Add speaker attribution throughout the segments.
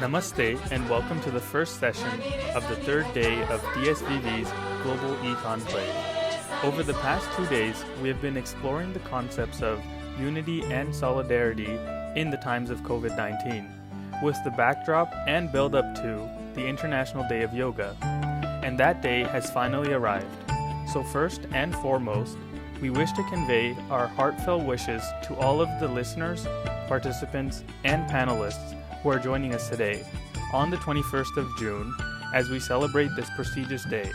Speaker 1: Namaste and welcome to the first session of the third day of DSVV's Global E-Conclave. Over the past 2 days, we have been exploring the concepts of unity and solidarity in the times of COVID-19, with the backdrop and build-up to the International Day of Yoga. And that day has finally arrived. So first and foremost, we wish to convey our heartfelt wishes to all of the listeners, participants, and panelists who are joining us today on the 21st of June as we celebrate this prestigious day.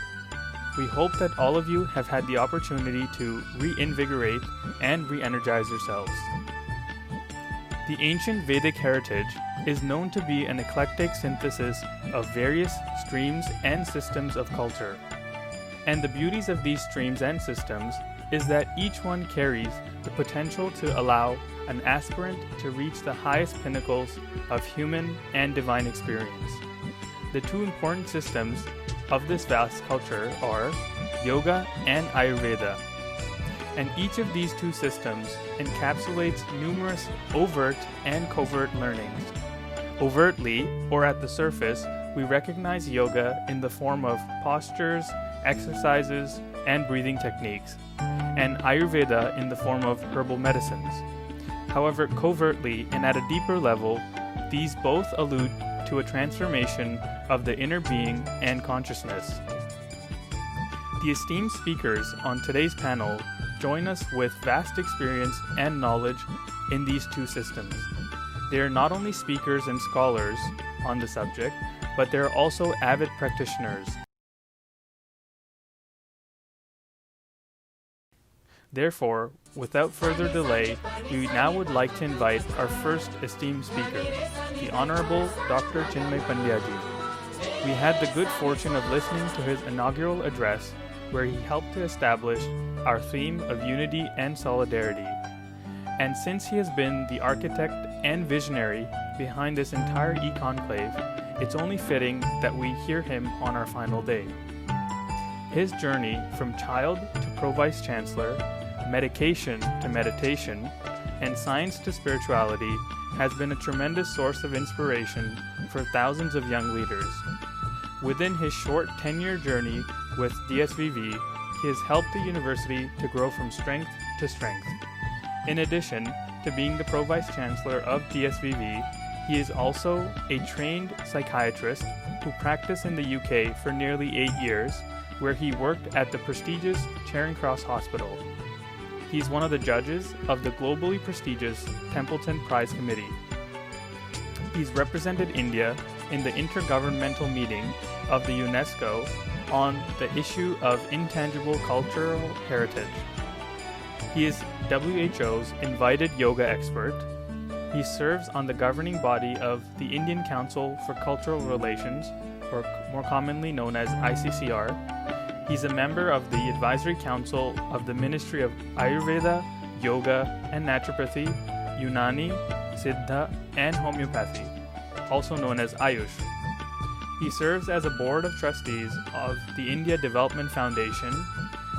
Speaker 1: We hope that all of you have had the opportunity to reinvigorate and re-energize yourselves. The ancient Vedic heritage is known to be an eclectic synthesis of various streams and systems of culture. And the beauties of these streams and systems is that each one carries the potential to allow an aspirant to reach the highest pinnacles of human and divine experience. The two important systems of this vast culture are Yoga and Ayurveda. And each of these two systems encapsulates numerous overt and covert learnings. Overtly, or at the surface, we recognize yoga in the form of postures, exercises, and breathing techniques, and Ayurveda in the form of herbal medicines. However, covertly and at a deeper level, these both allude to a transformation of the inner being and consciousness. The esteemed speakers on today's panel join us with vast experience and knowledge in these two systems. They are not only speakers and scholars on the subject, but they are also avid practitioners. Therefore, without further delay, we now would like to invite our first esteemed speaker, the Honorable Dr. Chinmay Pandya ji. We had the good fortune of listening to his inaugural address, where he helped to establish our theme of unity and solidarity. And since he has been the architect and visionary behind this entire E-Conclave, it's only fitting that we hear him on our final day. His journey from child to Pro-Vice Chancellor, medication to meditation, and science to spirituality has been a tremendous source of inspiration for thousands of young leaders. Within his short 10-year journey with DSVV, he has helped the university to grow from strength to strength. In addition to being the Pro-Vice Chancellor of DSVV, he is also a trained psychiatrist who practiced in the UK for nearly 8 years, where he worked at the prestigious Charing Cross Hospital. He's one of the judges of the globally prestigious Templeton Prize Committee. He's represented India in the intergovernmental meeting of the UNESCO on the issue of intangible cultural heritage. He is WHO's invited yoga expert. He serves on the governing body of the Indian Council for Cultural Relations, or more commonly known as ICCR. He's a member of the Advisory Council of the Ministry of Ayurveda, Yoga and Naturopathy, Unani, Siddha and Homeopathy, also known as AYUSH. He serves as a board of trustees of the India Development Foundation.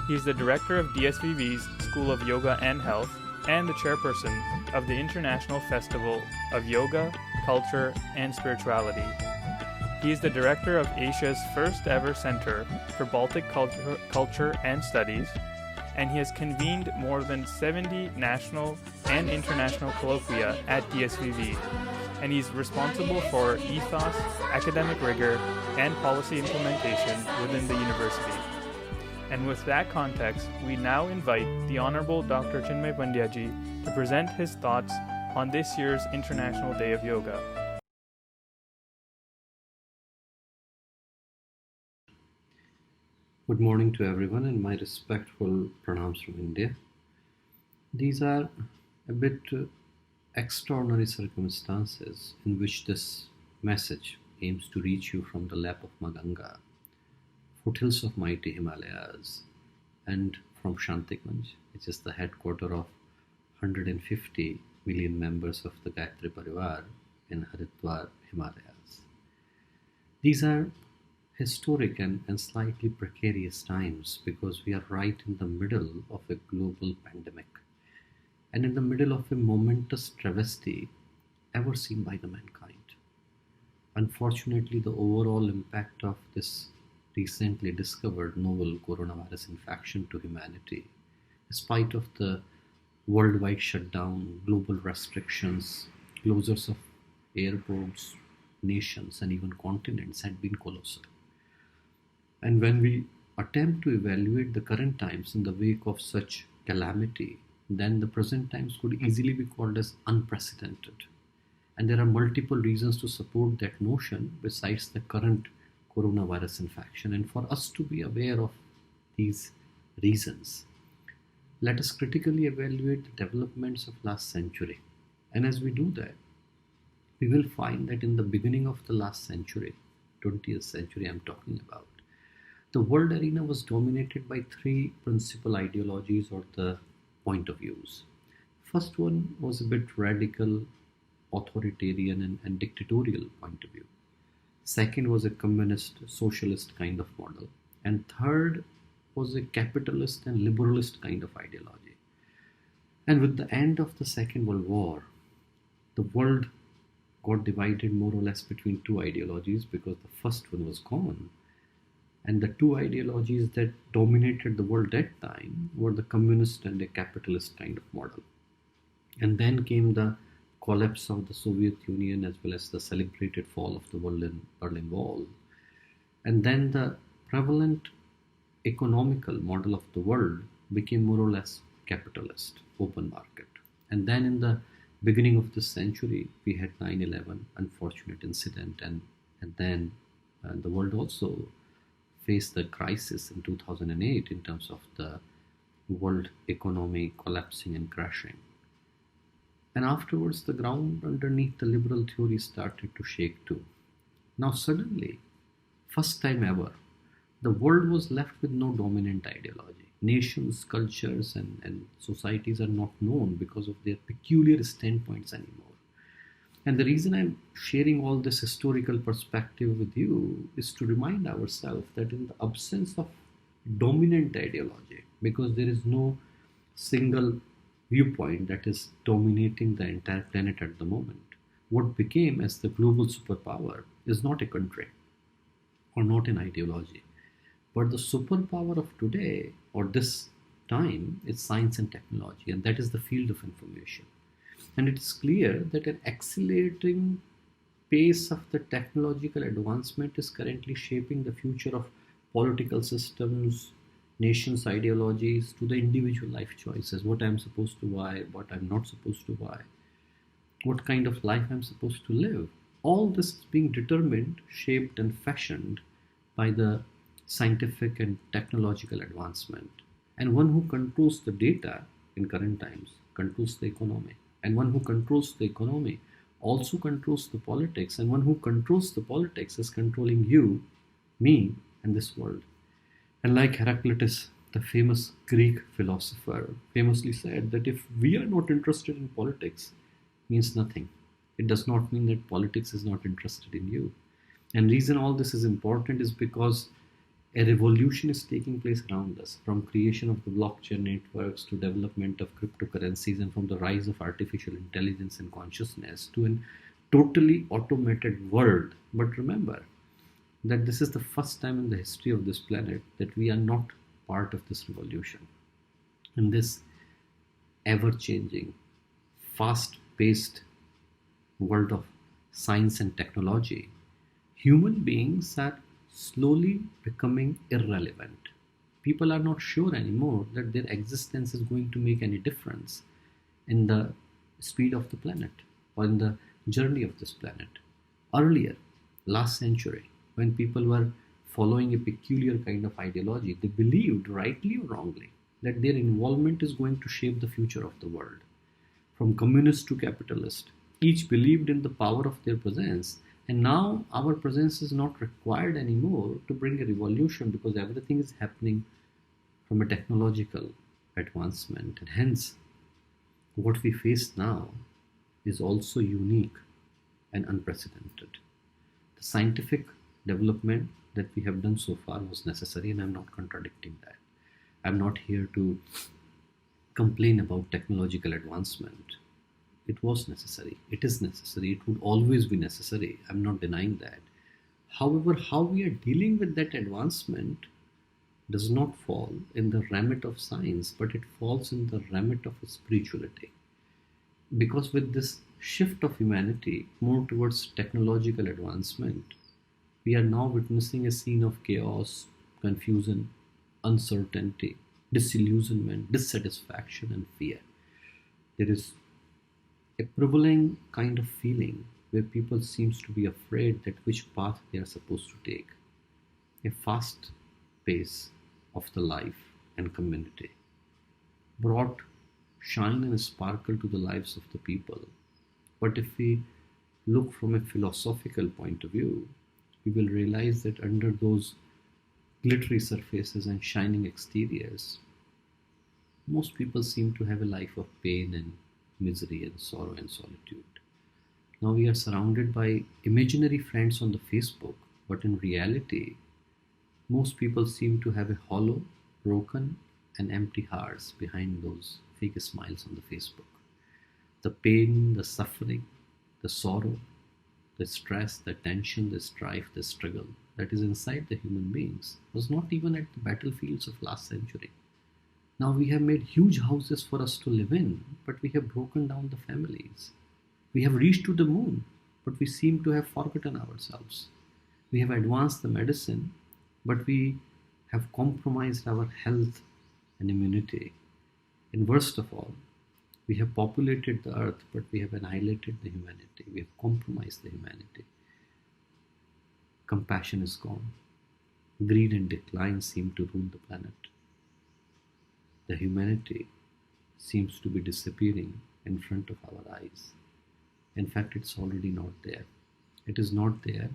Speaker 1: He is the director of DSVV's School of Yoga and Health and the chairperson of the International Festival of Yoga, Culture and Spirituality. He is the director of Asia's first ever Center for Baltic Culture and Studies, and he has convened more than 70 national and international colloquia at DSVV, and he's responsible for ethos, academic rigor, and policy implementation within the university. And with that context, we now invite the Honorable Dr. Chinmay Pandya ji to present his thoughts on this year's International Day of Yoga.
Speaker 2: Good morning to everyone and my respectful pranams from India. These are a bit extraordinary circumstances in which this message aims to reach you from the lap of Maganga, foothills of mighty Himalayas, and from Shantikunj, which is the headquarters of 150 million members of the Gayatri Parivar in Haridwar, Himalayas. These are historic and slightly precarious times because we are right in the middle of a global pandemic and in the middle of a momentous travesty ever seen by the mankind. Unfortunately, the overall impact of this recently discovered novel coronavirus infection to humanity, in spite of the worldwide shutdown, global restrictions, closures of airports, nations, and even continents, had been colossal. And when we attempt to evaluate the current times in the wake of such calamity, then the present times could easily be called as unprecedented. And there are multiple reasons to support that notion besides the current coronavirus infection. And for us to be aware of these reasons, let us critically evaluate the developments of last century. And as we do that, we will find that in the beginning of the last century, 20th century I'm talking about, the world arena was dominated by three principal ideologies or the point of views. First one was a bit radical, authoritarian and dictatorial point of view. Second was a communist, socialist kind of model. And third was a capitalist and liberalist kind of ideology. And with the end of the Second World War, the world got divided more or less between two ideologies because the first one was gone. And the two ideologies that dominated the world at that time were the communist and the capitalist kind of model. And then came the collapse of the Soviet Union as well as the celebrated fall of the Berlin Wall. And then the prevalent economical model of the world became more or less capitalist, open market. And then in the beginning of this century, we had 9/11, unfortunate incident, and then the world also faced the crisis in 2008 in terms of the world economy collapsing and crashing. And afterwards, the ground underneath the liberal theory started to shake too. Now suddenly, first time ever, the world was left with no dominant ideology. Nations, cultures, and societies are not known because of their peculiar standpoints anymore. And the reason I'm sharing all this historical perspective with you is to remind ourselves that in the absence of dominant ideology, because there is no single viewpoint that is dominating the entire planet at the moment, what became as the global superpower is not a country or not an ideology, but the superpower of today or this time is science and technology, and that is the field of information. And it is clear that an accelerating pace of the technological advancement is currently shaping the future of political systems, nations' ideologies, to the individual life choices, what I'm supposed to buy, what I'm not supposed to buy, what kind of life I'm supposed to live. All this is being determined, shaped, and fashioned by the scientific and technological advancement. And one who controls the data in current times controls the economy. And one who controls the economy also controls the politics. And one who controls the politics is controlling you, me, and this world. And like Heraclitus, the famous Greek philosopher, famously said that if we are not interested in politics, means nothing. It does not mean that politics is not interested in you. And reason all this is important is because a revolution is taking place around us, from creation of the blockchain networks to development of cryptocurrencies, and from the rise of artificial intelligence and consciousness to a totally automated world. But remember that this is the first time in the history of this planet that we are not part of this revolution. In this ever-changing, fast-paced world of science and technology, human beings are slowly becoming irrelevant. People are not sure anymore that their existence is going to make any difference in the speed of the planet or in the journey of this planet. Earlier, last century, when people were following a peculiar kind of ideology, they believed, rightly or wrongly, that their involvement is going to shape the future of the world. From communist to capitalist, each believed in the power of their presence. And now our presence is not required anymore to bring a revolution because everything is happening from a technological advancement. And hence, what we face now is also unique and unprecedented. The scientific development that we have done so far was necessary, and I'm not contradicting that. I'm not here to complain about technological advancement. it was necessary. It is necessary. It would always be necessary. I'm not denying that. However, how we are dealing with that advancement does not fall in the remit of science, but it falls in the remit of spirituality. Because with this shift of humanity more towards technological advancement, we are now witnessing a scene of chaos, confusion, uncertainty, disillusionment, dissatisfaction, and fear. There is a prevailing kind of feeling where people seems to be afraid that which path they are supposed to take. A fast pace of the life and community brought shine and sparkle to the lives of the people. But if we look from a philosophical point of view, we will realize that under those glittery surfaces and shining exteriors, most people seem to have a life of pain and misery and sorrow and solitude. Now we are surrounded by imaginary friends on the Facebook, but in reality, most people seem to have a hollow, broken, and empty hearts behind those fake smiles on the Facebook. The pain, the suffering, the sorrow, the stress, the tension, the strife, the struggle that is inside the human beings was not even at the battlefields of last century. Now we have made huge houses for us to live in, but we have broken down the families. We have reached to the moon, but we seem to have forgotten ourselves. We have advanced the medicine, but we have compromised our health and immunity. And worst of all, we have populated the earth, but we have annihilated the humanity. We have compromised the humanity. Compassion is gone. Greed and decline seem to rule the planet. The humanity seems to be disappearing in front of our eyes. In fact, it's already not there. It is not there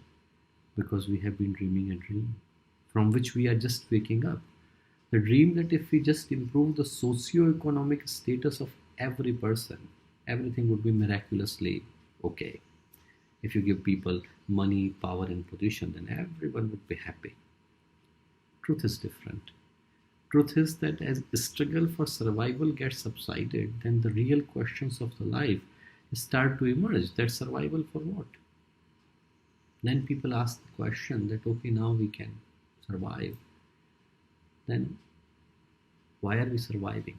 Speaker 2: because we have been dreaming a dream from which we are just waking up. The dream that if we just improve the socio-economic status of every person, everything would be miraculously okay. If you give people money, power, and position, then everyone would be happy. Truth is different. Truth is that as the struggle for survival gets subsided, then the real questions of the life start to emerge. That survival for what? Then people ask the question that, okay, now we can survive. Then why are we surviving?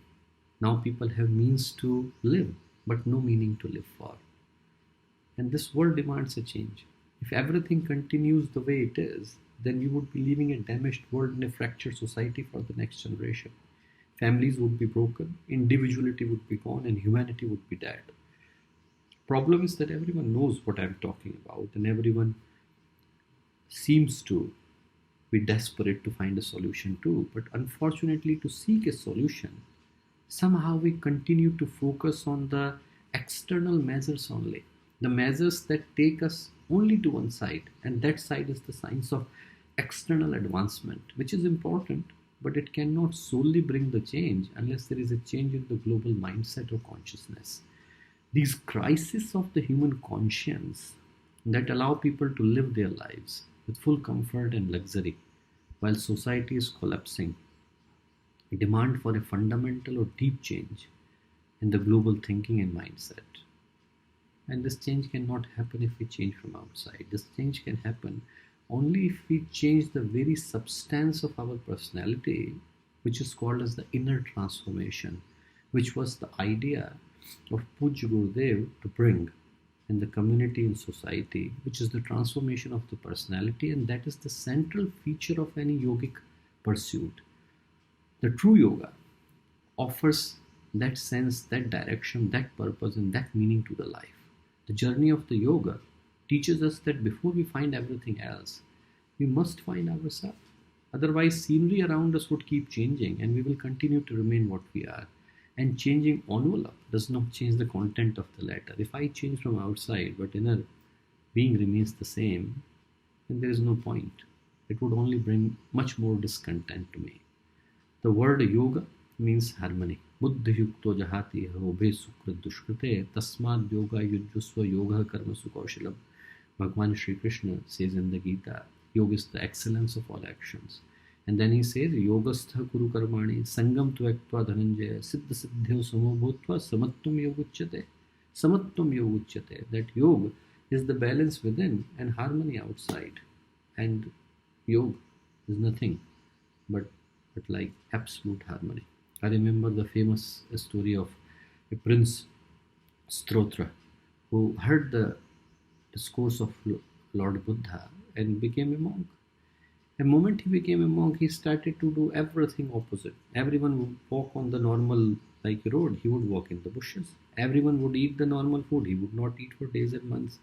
Speaker 2: Now people have means to live, but no meaning to live for. And this world demands a change. If everything continues the way it is, then we would be living a damaged world and a fractured society for the next generation. Families would be broken, individuality would be gone, and humanity would be dead. Problem is that everyone knows what I'm talking about, and everyone seems to be desperate to find a solution too. But unfortunately, to seek a solution, somehow we continue to focus on the external measures only. The measures that take us only to one side, and that side is the science of external advancement, which is important, but it cannot solely bring the change unless there is a change in the global mindset or consciousness. These crises of the human conscience that allow people to live their lives with full comfort and luxury while society is collapsing, a demand for a fundamental or deep change in the global thinking and mindset. And this change cannot happen if we change from outside. This change can happen only if we change the very substance of our personality, which is called as the inner transformation, which was the idea of Pujya Gurudev to bring in the community and society, which is the transformation of the personality, and that is the central feature of any yogic pursuit. The true yoga offers that sense, that direction, that purpose, and that meaning to the life. The journey of the yoga teaches us that before we find everything else, we must find ourselves. Otherwise, scenery around us would keep changing and we will continue to remain what we are. And changing envelope does not change the content of the letter. If I change from outside but inner being remains the same, then there is no point. It would only bring much more discontent to me. The word yoga means harmony. Buddha yukto jahati hobe sukrit dushkrite tasmad yoga yujusva yoga karma sukoshalam. Bhagwan Sri Krishna says in the Gita, yoga is the excellence of all actions. And then he says, yogastha kuru karmani sangam tvaktva dhananjaya siddha siddhyo samo bhutva samattum yoguchyate. Samatvam yoga uchyate, that yoga is the balance within and harmony outside. And yoga is nothing but like absolute harmony. I remember the famous story of a prince Strotra who heard the discourse of Lord Buddha and became a monk. The moment he became a monk, he started to do everything opposite. Everyone would walk on the normal road, he would walk in the bushes. Everyone would eat the normal food, he would not eat for days and months.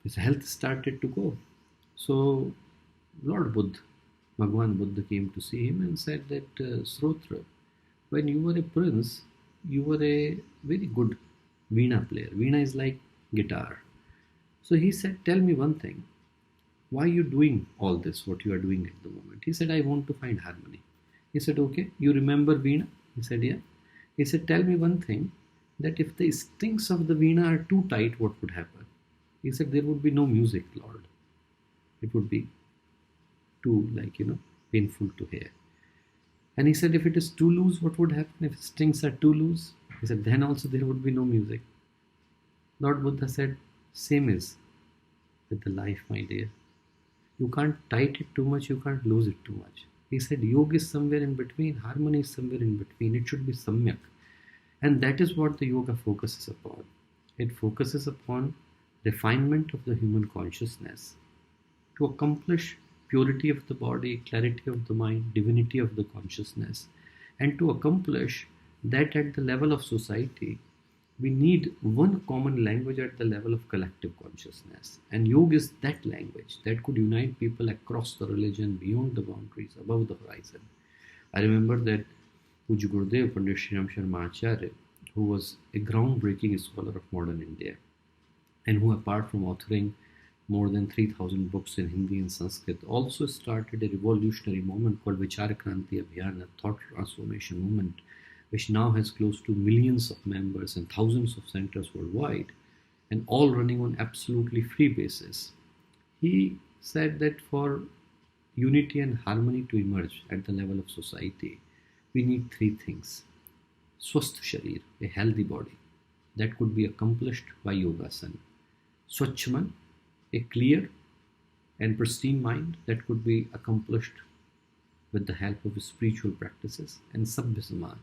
Speaker 2: His health started to go. So Lord Buddha, Bhagwan Buddha came to see him and said that Srotra, when you were a prince, you were a very good veena player. Veena is like guitar. So he said, tell me one thing. Why are you doing all this, what you are doing at the moment? He said, I want to find harmony. He said, okay, you remember veena? He said, yeah. He said, tell me one thing, that if the strings of the veena are too tight, what would happen? He said, there would be no music, Lord. It would be too, painful to hear. And he said, if it is too loose, what would happen? If strings are too loose, he said, then also there would be no music. Lord Buddha said, same is with the life, my dear. You can't tight it too much, you can't lose it too much. He said, yoga is somewhere in between, harmony is somewhere in between. It should be samyak. And that is what the yoga focuses upon. It focuses upon refinement of the human consciousness to accomplish purity of the body, clarity of the mind, divinity of the consciousness, and to accomplish that at the level of society, we need one common language at the level of collective consciousness. And yoga is that language that could unite people across the religion, beyond the boundaries, above the horizon. I remember that Puja Gurudev Pandya Sri Ram Sharma Acharya, who was a groundbreaking scholar of modern India, and who, apart from authoring more than 3,000 books in Hindi and Sanskrit, also started a revolutionary movement called Vicharakranti Abhiyan, a thought transformation movement, which now has close to millions of members and thousands of centers worldwide, and all running on absolutely free basis. He said that for unity and harmony to emerge at the level of society, we need three things. Swasth Sharir, a healthy body, that could be accomplished by yogasana. Swachman, a clear and pristine mind, that could be accomplished with the help of spiritual practices. And Sabya Samaj,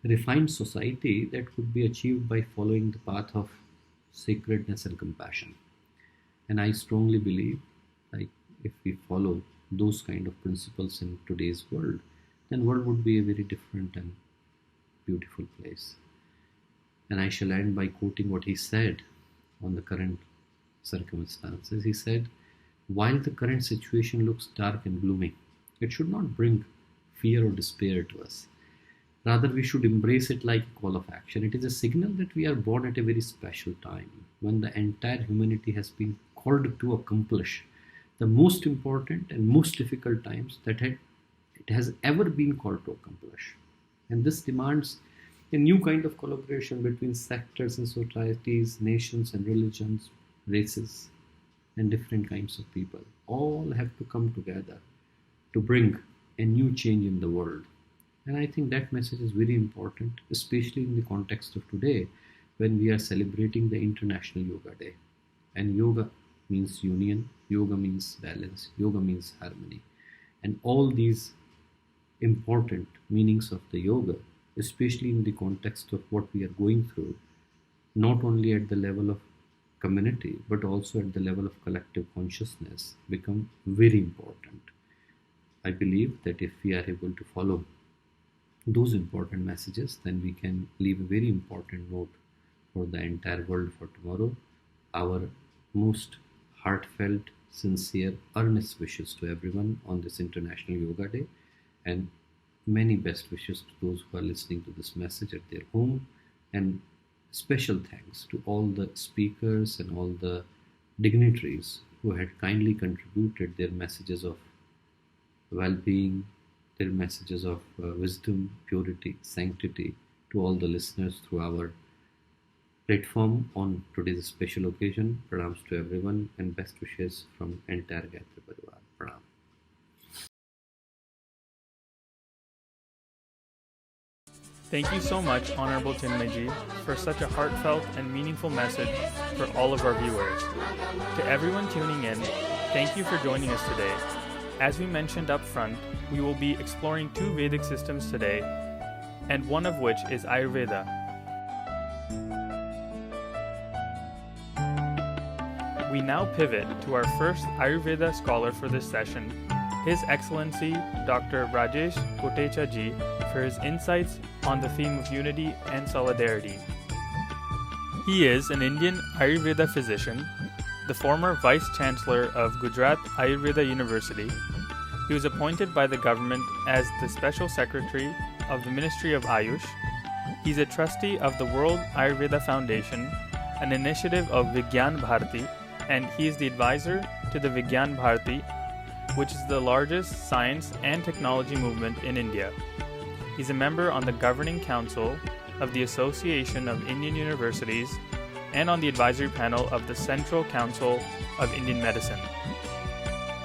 Speaker 2: a refined society that could be achieved by following the path of sacredness and compassion. And I strongly believe, if we follow those kind of principles in today's world, then world would be a very different and beautiful place. And I shall end by quoting what he said on the current circumstances. He said, while the current situation looks dark and gloomy, it should not bring fear or despair to us. Rather, we should embrace it like a call of action. It is a signal that we are born at a very special time, when the entire humanity has been called to accomplish the most important and most difficult times that it has ever been called to accomplish. And this demands a new kind of collaboration between sectors and societies, nations and religions, races, and different kinds of people. All have to come together to bring a new change in the world. And I think that message is very important, especially in the context of today, when we are celebrating the International Yoga Day. And yoga means union, yoga means balance, yoga means harmony. And all these important meanings of the yoga, especially in the context of what we are going through, not only at the level of community, but also at the level of collective consciousness, become very important. I believe that if we are able to follow those important messages, then we can leave a very important note for the entire world for tomorrow. Our most heartfelt, sincere, earnest wishes to everyone on this International Yoga Day, and many best wishes to those who are listening to this message at their home, and special thanks to all the speakers and all the dignitaries who had kindly contributed their messages of well-being, their messages of wisdom, purity, sanctity to all the listeners through our platform on today's special occasion. Pranams to everyone and best wishes from entire Gayatri Parivar. Pranam.
Speaker 1: Thank you so much, Honorable Chinmay ji, for such a heartfelt and meaningful message for all of our viewers. To everyone tuning in, thank you for joining us today. As we mentioned up front, we will be exploring two Vedic systems today, and one of which is Ayurveda. We now pivot to our first Ayurveda scholar for this session, His Excellency Dr. Rajesh Kotecha ji, for his insights on the theme of unity and solidarity. He is an Indian Ayurveda physician, the former Vice Chancellor of Gujarat Ayurveda University. He was appointed by the government as the Special Secretary of the Ministry of AYUSH. He's a trustee of the World Ayurveda Foundation, an initiative of Vigyan Bharati, and he is the advisor to the Vigyan Bharati, which is the largest science and technology movement in India. He's a member on the Governing Council of the Association of Indian Universities and on the advisory panel of the Central Council of Indian Medicine.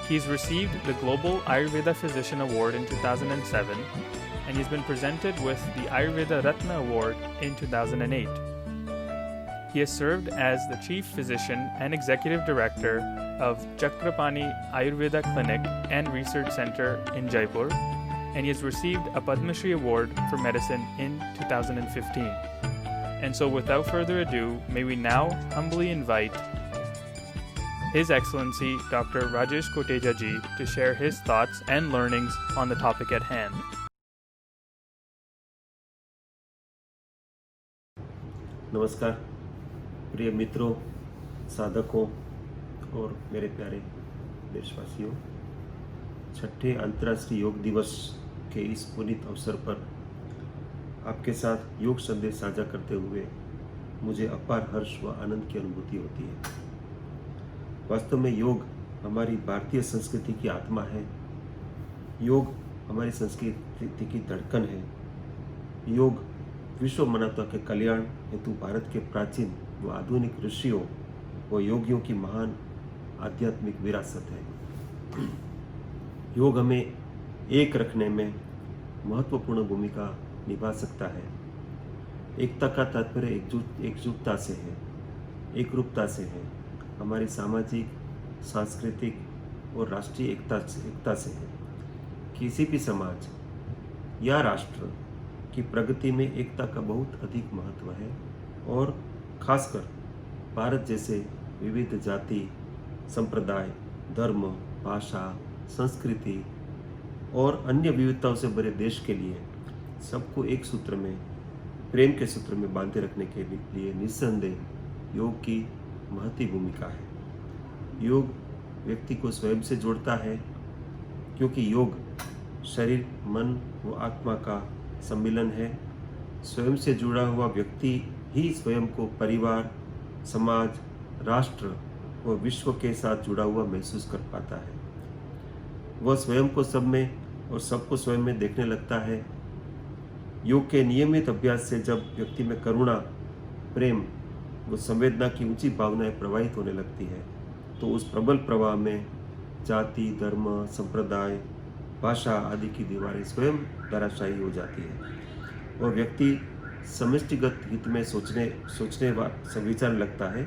Speaker 1: He's received the Global Ayurveda Physician Award in 2007, and he's been presented with the Ayurveda Ratna Award in 2008. He has served as the Chief Physician and Executive Director of Chakrapani Ayurveda Clinic and Research Center in Jaipur, and he has received a Padmashri Award for Medicine in 2015. And so without further ado, may we now humbly invite His Excellency Dr. Rajesh Kotecha ji to share his thoughts and learnings on the topic at hand.
Speaker 3: नमस्कार प्रिय मित्रों, साधकों और मेरे प्यारे देशवासियों। छठे अंतर्राष्ट्रीय योग दिवस के इस पुनीत अवसर पर आपके साथ योग संदेश साझा करते हुए मुझे अपार हर्ष व आनंद की अनुभूति होती है। वास्तव में योग हमारी भारतीय संस्कृति की आत्मा है। योग हमारी संस्कृति की धड़कन है। योग विश्व मानवता के कल्याण हेतु भारत के प्राचीन व आधुनिक ऋषियों व योगियों की महान आध्यात्मिक विरासत है। योग हमें एक रखने में महत्वपूर्ण भूमिका निभा सकता है। एकता का तात्पर्य एकजुटता से है, एकरूपता से है, हमारी सामाजिक, सांस्कृतिक और राष्ट्रीय एकता से है। किसी भी समाज या राष्ट्र की प्रगति में एकता का बहुत अधिक महत्व है और खासकर भारत जैसे विविध जाति, संप्रदाय, धर्म, भाषा, संस्कृति और अन्य विविधताओं से भरे देश के लिए सबको एक सूत्र में, प्रेम के सूत्र में बांधे रखने के लिए निस्संदेह योग की महती भूमिका है। योग व्यक्ति को स्वयं से जोड़ता है, क्योंकि योग शरीर, मन व आत्मा का सम्मिलन है। स्वयं से जुड़ा हुआ व्यक्ति ही स्वयं को परिवार, समाज, राष्ट्र व विश्व के साथ जुड़ा हुआ महसूस कर पाता है। वह स्वयं को सब में और सबको स्वयं में देखने लगता है। योग के नियमित अभ्यास से जब व्यक्ति में करुणा, प्रेम व संवेदना की ऊंची भावनाएं प्रवाहित होने लगती है, तो उस प्रबल प्रवाह में जाति, धर्म, संप्रदाय, भाषा आदि की दीवारें स्वयं धराशायी हो जाती है और व्यक्ति समष्टिगत हित में सोचने विचारने लगता है।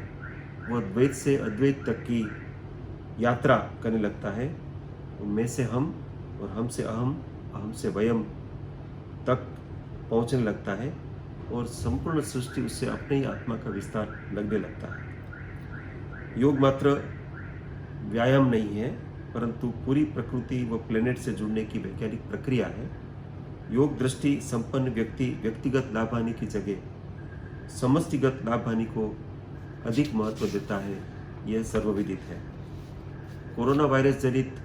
Speaker 3: वह द्वैत से अद्वैत तक की यात्रा करने लगता है। मैं से हम और हम से अहम, अहम से वयम तक पहुंचने लगता है और संपूर्ण सृष्टि उससे अपने ही आत्मा का विस्तार लगने लगता है। योग मात्र व्यायाम नहीं है, परंतु पूरी प्रकृति व प्लेनेट से जुड़ने की वैज्ञानिक प्रक्रिया है। योग दृष्टि संपन्न व्यक्ति व्यक्तिगत लाभ हानि की जगह समष्टिगत लाभ हानि को अधिक महत्व देता है, यह सर्वविदित है। कोरोना वायरस जनित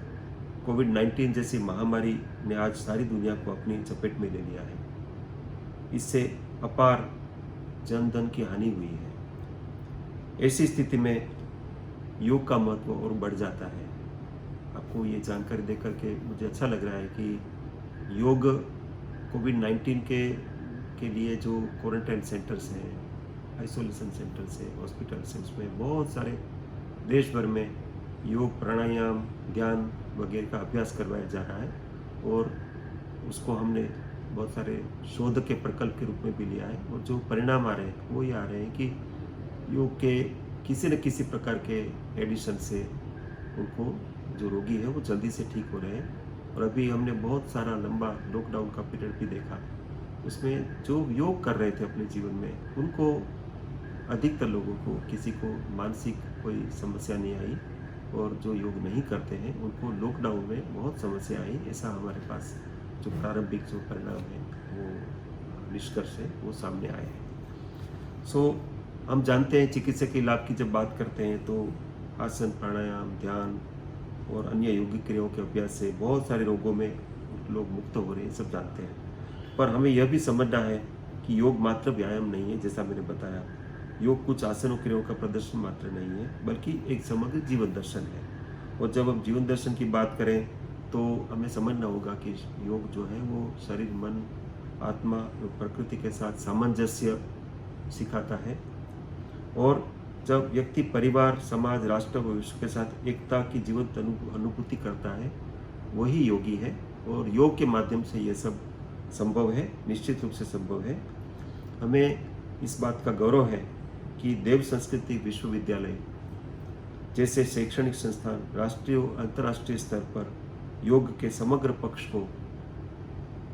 Speaker 3: कोविड-19 जैसी महामारी ने आज सारी दुनिया को अपनी चपेट में ले लिया है। इससे अपार जन धन की हानि हुई है। ऐसी स्थिति में योग का महत्व और बढ़ जाता है। आपको ये जानकारी देकर के मुझे अच्छा लग रहा है कि योग कोविड-19 के लिए जो क्वारंटाइन सेंटर्स हैं, आइसोलेशन सेंटर्स हैं, हॉस्पिटल्स हैं, उसमें बहुत सारे देश भर में योग, प्राणायाम, ध्यान वगैरह का अभ्यास करवाया जा रहा है और उसको हमने बहुत सारे शोध के प्रकल्प के रूप में भी लिया है, और जो परिणाम आ रहे हैं वो ये आ रहे हैं कि योग के किसी न किसी प्रकार के एडिशन से उनको जो रोगी है वो जल्दी से ठीक हो रहे हैं। और अभी हमने बहुत सारा लंबा लॉकडाउन का पीरियड भी देखा, उसमें जो योग कर रहे थे अपने जीवन में उनको अधिकतर लोगों को किसी को मानसिक कोई समस्या नहीं आई, और जो योग नहीं करते हैं उनको लॉकडाउन में बहुत समस्या आई। ऐसा हमारे पास जो प्रारंभिक जो परिणाम है वो निष्कर्ष है वो सामने आए हैं। हम जानते हैं चिकित्सकीय लाभ की जब बात करते हैं तो आसन, प्राणायाम, ध्यान और अन्य योगिक क्रियाओं के अभ्यास से बहुत सारे रोगों में लोग मुक्त हो रहे हैं, सब जानते हैं। पर हमें यह भी समझना है कि योग मात्र व्यायाम नहीं है। जैसा मैंने बताया, योग कुछ आसन और क्रियाओं का प्रदर्शन मात्र नहीं है, बल्कि एक समग्र जीवन दर्शन है। और जब हम जीवन दर्शन की बात करें तो हमें समझना होगा कि योग जो है वो शरीर, मन, आत्मा और प्रकृति के साथ सामंजस्य सिखाता है। और जब व्यक्ति परिवार, समाज, राष्ट्र व विश्व के साथ एकता की जीवंत अनुभूति करता है वही योगी है। और योग के माध्यम से ये सब संभव है, निश्चित रूप से संभव है। हमें इस बात का गौरव है कि देव संस्कृति विश्वविद्यालय जैसे शैक्षणिक संस्थान राष्ट्रीय और अंतर्राष्ट्रीय स्तर पर योग के समग्र पक्ष को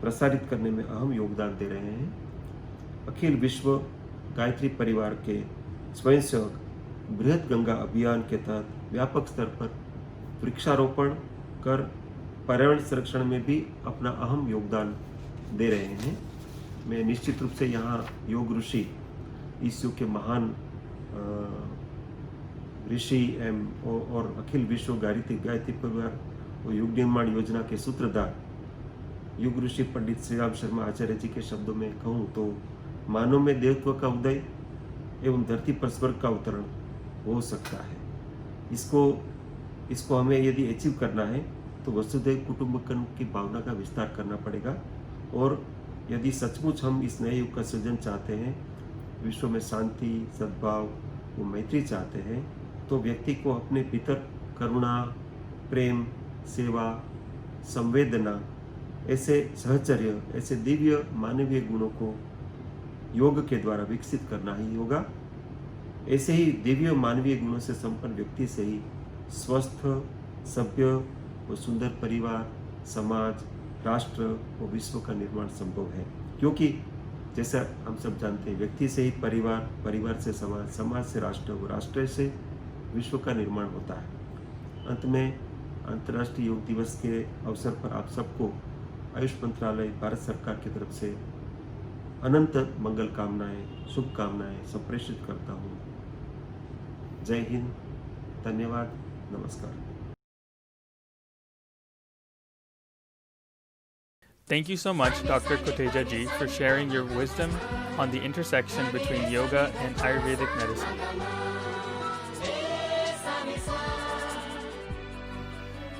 Speaker 3: प्रसारित करने में अहम योगदान दे रहे हैं। अखिल विश्व गायत्री परिवार के स्वयंसेवक बृहद गंगा अभियान के तहत व्यापक स्तर पर वृक्षारोपण कर पर्यावरण संरक्षण में भी अपना अहम योगदान दे रहे हैं। मैं निश्चित रूप से यहाँ योग ऋषि, इस युग के महान ऋषि और अखिल विश्व गायत्री परिवार और युग निर्माण योजना के सूत्रधार युग ऋषि पंडित श्री राम शर्मा आचार्य जी के शब्दों में कहूँ तो मानव में देवत्व का उदय एवं धरती पर स्वर्ग का अवतरण हो सकता है। इसको हमें यदि अचीव करना है तो वसुधैव कुटुंबकम की भावना का विस्तार करना पड़ेगा। और यदि सचमुच हम इस नए युग का सृजन चाहते हैं, विश्व में शांति, सद्भाव व मैत्री चाहते हैं, तो व्यक्ति को अपने भीतर करुणा, प्रेम, सेवा, संवेदना, ऐसे सहचर्य, ऐसे दिव्य मानवीय गुणों को योग के द्वारा विकसित करना ही होगा। ऐसे ही दिव्य मानवीय गुणों से संपन्न व्यक्ति से ही स्वस्थ, सभ्य व सुंदर परिवार, समाज, राष्ट्र और विश्व का निर्माण संभव है। क्योंकि जैसा हम सब जानते हैं, व्यक्ति से ही परिवार, परिवार से समाज, समाज से राष्ट्र और राष्ट्र से विश्व का निर्माण होता है। अंत में अंतर्राष्ट्रीय योग दिवस के अवसर पर आप सबको आयुष मंत्रालय, भारत सरकार की तरफ से अनंत मंगल कामनाएं, शुभकामनाएं संप्रेषित करता हूँ। जय हिंद, धन्यवाद, नमस्कार।
Speaker 1: Thank you so much, Dr. Kotecha ji, for sharing your wisdom on the intersection between yoga and Ayurvedic medicine.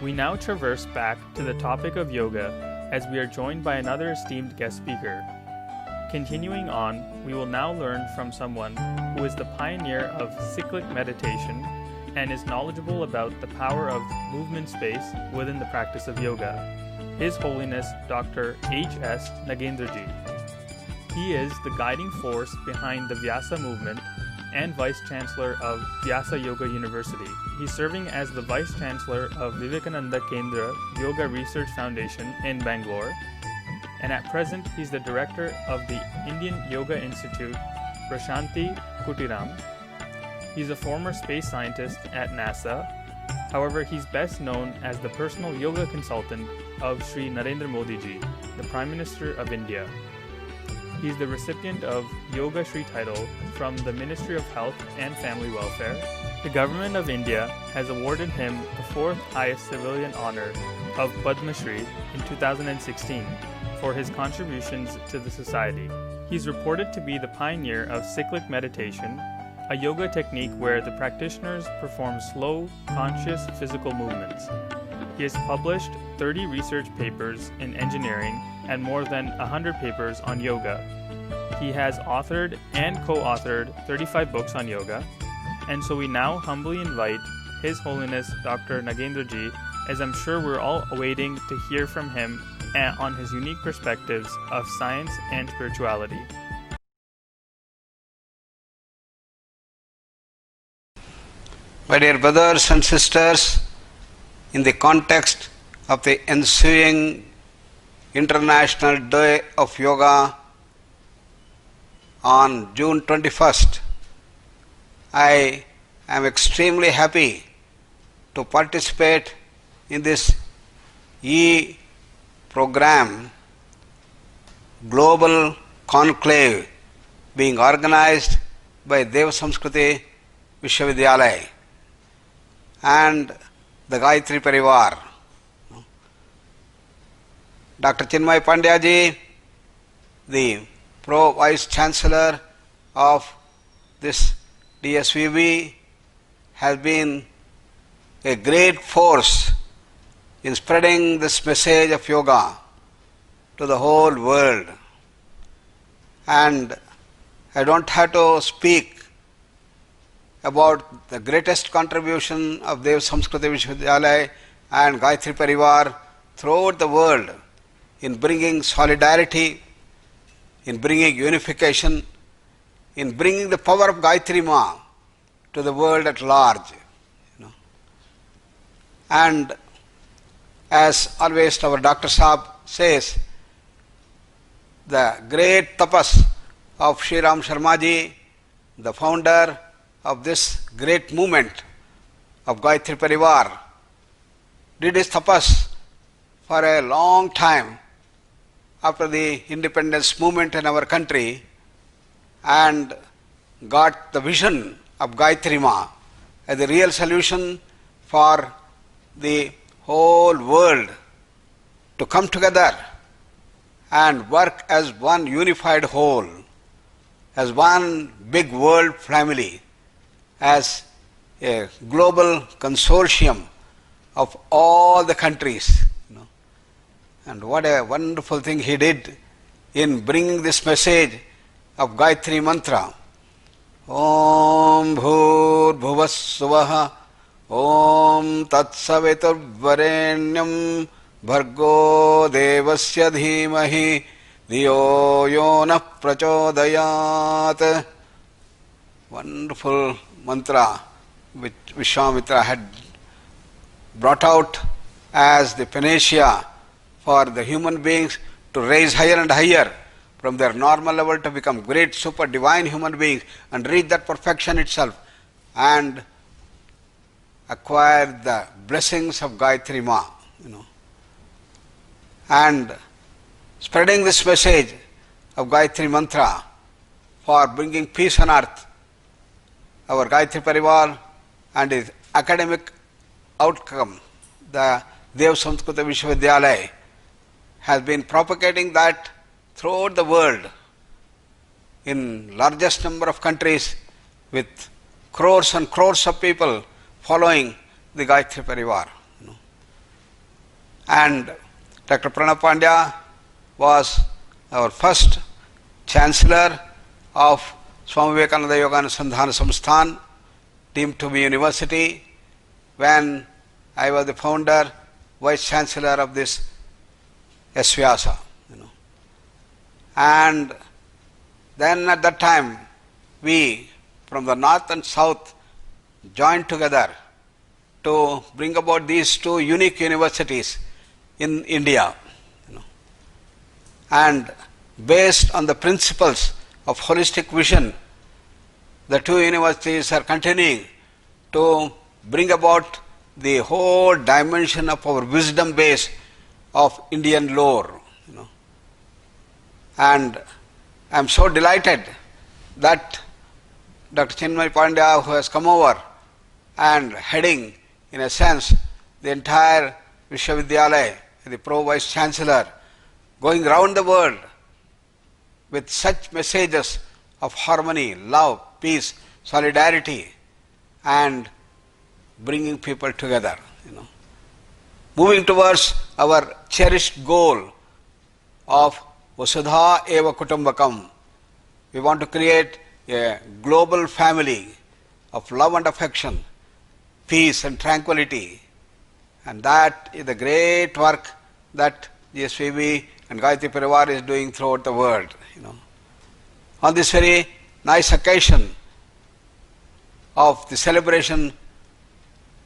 Speaker 1: We now traverse back to the topic of yoga as we are joined by another esteemed guest speaker. Continuing on, we will now learn from someone who is the pioneer of cyclic meditation and is knowledgeable about the power of movement space within the practice of yoga. His Holiness Dr. H.R Nagendra ji. He is the guiding force behind the Vyasa movement and Vice Chancellor of Vyasa Yoga University. He's serving as the Vice Chancellor of Vivekananda Kendra Yoga Research Foundation in Banglore, and at present he's the Director of the Indian Yoga Institute, Prashanti Kutiram. He's a former space scientist at NASA. However, he's best known as the personal yoga consultant of Shri Narendra Modi ji, the Prime Minister of India. He's the recipient of Yoga Shri title from the Ministry of Health and Family Welfare. The government of India has awarded him the fourth highest civilian honor of Padmashri in 2016 for his contributions to the society. He's reported to be the pioneer of cyclic meditation, a yoga technique where the practitioners perform slow, conscious physical movements. He has published 30 research papers in engineering and more than 100 papers on yoga. He has authored and co-authored 35 books on yoga, and so we now humbly invite His Holiness Dr. Nagendra ji, as I'm sure we're all awaiting to hear from him on his unique perspectives of science and spirituality.
Speaker 4: My dear brothers and sisters, in the context of the ensuing International Day of Yoga on June 21st, I am extremely happy to participate in this program, Global Conclave, being organized by Samskriti Vishwavidyalaya and the Day-3 Parivar. Dr. Chinmay Pandya ji, the Pro Vice Chancellor of this DSVB, has been a great force in spreading this message of yoga to the whole world. And I don't have to speak about the greatest contribution of Samskriti Vishwavidyalaya and Day-3 Parivar throughout the world in bringing solidarity, in bringing unification, in bringing the power of Gayatri Ma to the world at large. And as always our Dr. Saab says, the great tapas of Sri Ram Sharma ji, the founder of this great movement of Day-3 Parivar, did his tapas for a long time after the independence movement in our country and got the vision of Gayatri Ma as the real solution for the whole world to come together and work as one unified whole, as one big world family, as a global consortium of all the countries. And what a wonderful thing he did in bringing this message of Gayatri Mantra. Om Bhur Bhuvas Suvaha Om Tat Savitur Varenyam Bhargo Devasya Dhimahi Dhiyo Yona Prachodayat. Wonderful mantra which Vishwamitra had brought out as the panacea for the human beings to rise higher and higher from their normal level to become great super divine human beings and reach that perfection itself and acquire the blessings of Gayatri Ma. And spreading this message of Gayatri Mantra for bringing peace on earth, our Day-3 Parivar and its academic outcome, the Samskriti Vishwavidyalaya, has been propagating that throughout the world in largest number of countries with crores and crores of people following the Day-3 Parivar. And Dr. Pranab Pandya was our first Chancellor of Swami Vivekananda Yoga Anusandhana Samsthana, deemed to be university, when I was the founder, Vice Chancellor of this SVyasa. And then at that time, we from the north and south joined together to bring about these two unique universities in India. And based on the principles of holistic vision, the two universities are continuing to bring about the whole dimension of our wisdom base of Indian lore. And I am so delighted that Dr. Chinmay Pandya, who has come over and heading, in a sense, the entire Vishwavidyalaya, the Pro Vice Chancellor, going round the world with such messages of harmony, love, peace, solidarity, and bringing people together. Moving towards our cherished goal of Vasudha Eva Kutumbakam. We want to create a global family of love and affection, peace and tranquility. And that is the great work that GSVB and Gayatri Parivar is doing throughout the world. On this very nice occasion of the celebration,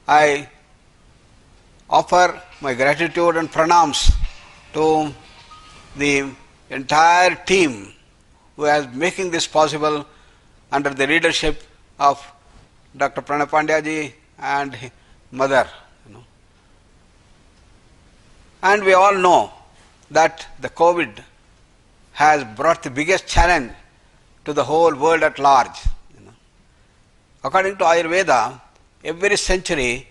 Speaker 4: I offer my gratitude and pranams to the entire team who is making this possible under the leadership of Dr. Pranab Pandya ji and mother. And we all know that the COVID has brought the biggest challenge to the whole world at large. According to Ayurveda, every century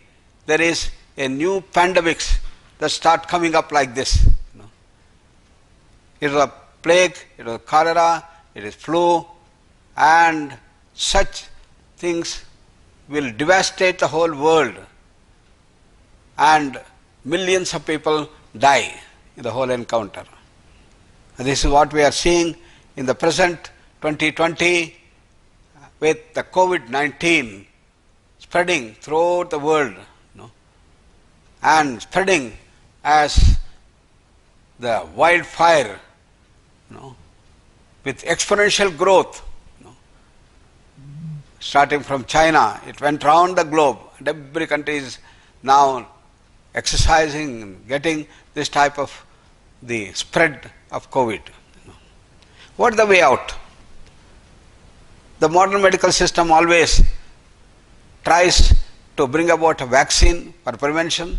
Speaker 4: there is a new pandemics that start coming up like this. It is a plague, it is cholera, it is flu, and such things will devastate the whole world, and millions of people die in the whole encounter. And this is what we are seeing in the present 2020 with the COVID-19 spreading throughout the world, and spreading as the wildfire, with exponential growth. Starting from China, it went round the globe, and every country is now exercising and getting this type of the spread of COVID. What is the way out? The modern medical system always tries to bring about a vaccine for prevention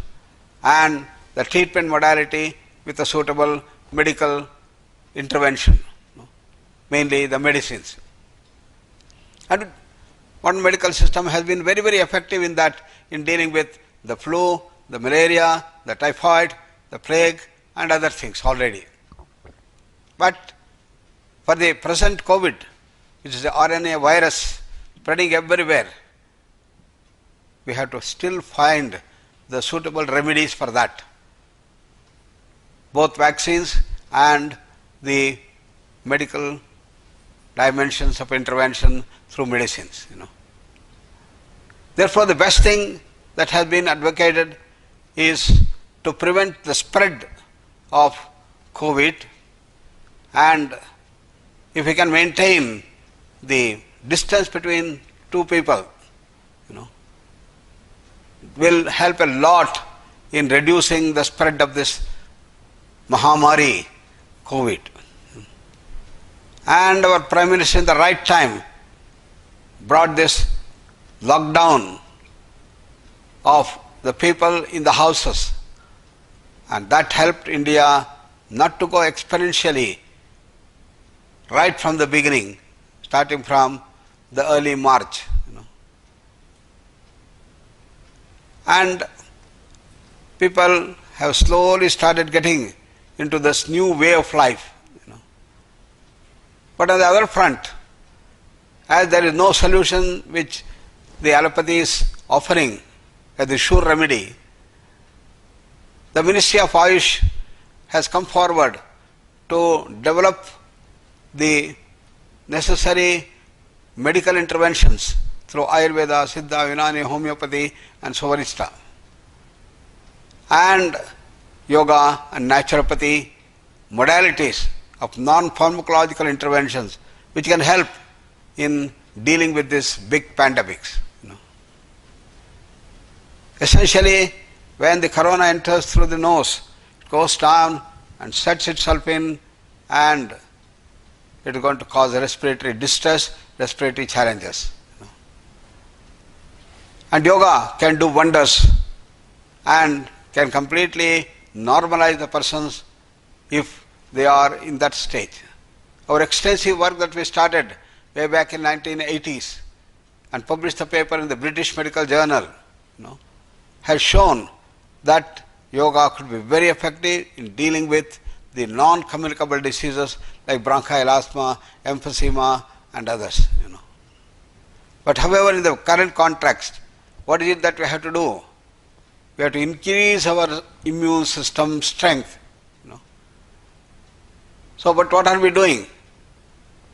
Speaker 4: and the treatment modality with a suitable medical intervention, mainly the medicines. And modern medical system has been very, very effective in that, in dealing with the flu, the malaria, the typhoid, the plague, and other things already. But for the present COVID, which is the RNA virus spreading everywhere, we have to still find the suitable remedies for that, both vaccines and the medical dimensions of intervention through medicines. Therefore, the best thing that has been advocated is to prevent the spread of COVID, and if we can maintain the distance between two people, will help a lot in reducing the spread of this Mahamari, COVID. And our Prime Minister in the right time brought this lockdown of the people in the houses, and that helped India not to go exponentially right from the beginning, starting from the early March. And people have slowly started getting into this new way of life. But on the other front, as there is no solution which the allopathy is offering as the sure remedy, the Ministry of AYUSH has come forward to develop the necessary medical interventions through Ayurveda, Siddha, Unani, Homeopathy and Sovarishta, and yoga and naturopathy modalities of non-pharmacological interventions which can help in dealing with these big pandemics. Essentially, when the corona enters through the nose, it goes down and sets itself in, and it is going to cause respiratory distress, respiratory challenges. And yoga can do wonders and can completely normalize the persons if they are in that stage. Our extensive work that we started way back in 1980s and published the paper in the British Medical Journal, has shown that yoga could be very effective in dealing with the non-communicable diseases like bronchial asthma, emphysema and others. But however, in the current context, what is it that we have to do? We have to increase our immune system strength. So, but what are we doing?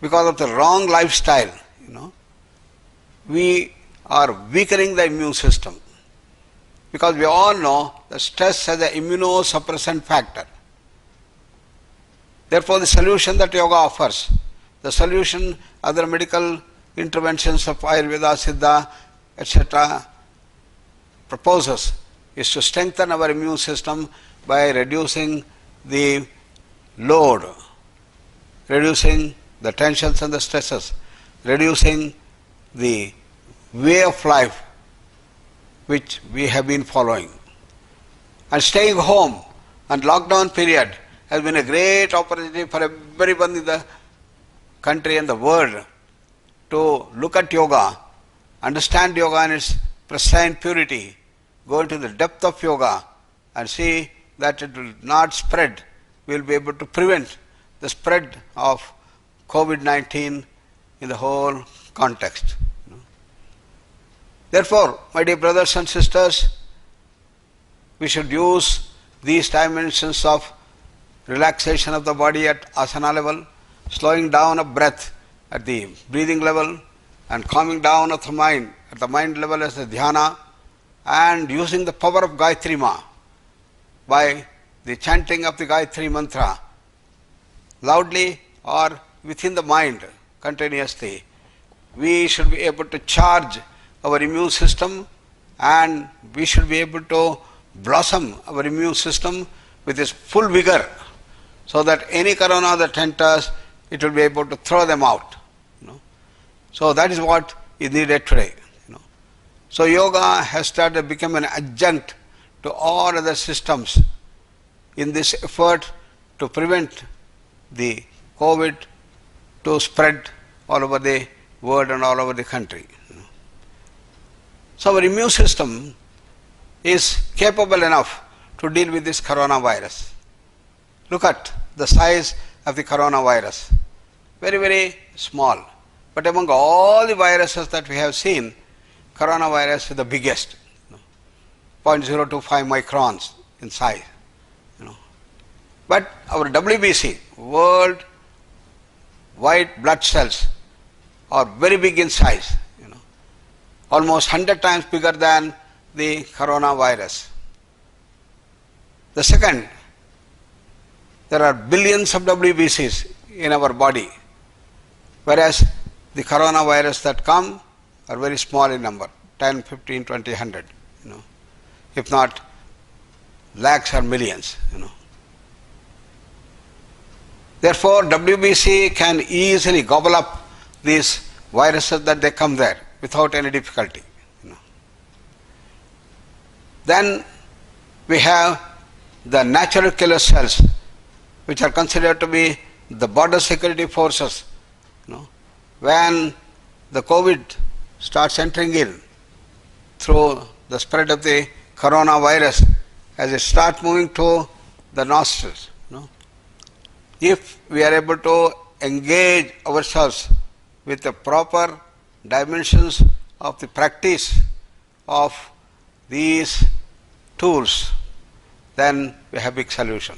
Speaker 4: Because of the wrong lifestyle, we are weakening the immune system. Because we all know that stress has an immunosuppressant factor. Therefore, the solution that yoga offers, the solution other medical interventions of Ayurveda, Siddha, etc. proposes, is to strengthen our immune system by reducing the load, reducing the tensions and the stresses, reducing the way of life which we have been following. And staying home and lockdown period has been a great opportunity for everyone in the country and the world to look at yoga, understand yoga in its pristine purity, go into the depth of yoga and see that it will not spread. We will be able to prevent the spread of COVID-19 in the whole context. Therefore, my dear brothers and sisters, we should use these dimensions of relaxation of the body at asana level, slowing down of breath at the breathing level, and calming down of the mind at the mind level as the dhyana, and using the power of Gayatri Ma by the chanting of the Gayatri mantra loudly or within the mind continuously. We should be able to charge our immune system, and we should be able to blossom our immune system with its full vigor, so that any corona that enters, it will be able to throw them out. So that is what is needed today. So yoga has started become an adjunct to all other systems in this effort to prevent the COVID to spread all over the world and all over the country. So our immune system is capable enough to deal with this coronavirus. Look at the size of the coronavirus. Very, very small. But among all the viruses that we have seen, coronavirus is the biggest. 0.025 microns in size. But our WBC, world white blood cells, are very big in size. Almost 100 times bigger than the coronavirus. The second, there are billions of WBCs in our body, whereas the coronavirus that come are very small in number, 10, 15, 20, 100, if not lakhs or millions. Therefore, WBC can easily gobble up these viruses that they come there without any difficulty. Then we have the natural killer cells, which are considered to be the border security forces. When the COVID starts entering in through the spread of the coronavirus, as it starts moving to the nostrils, if we are able to engage ourselves with the proper dimensions of the practice of these tools, then we have big solution.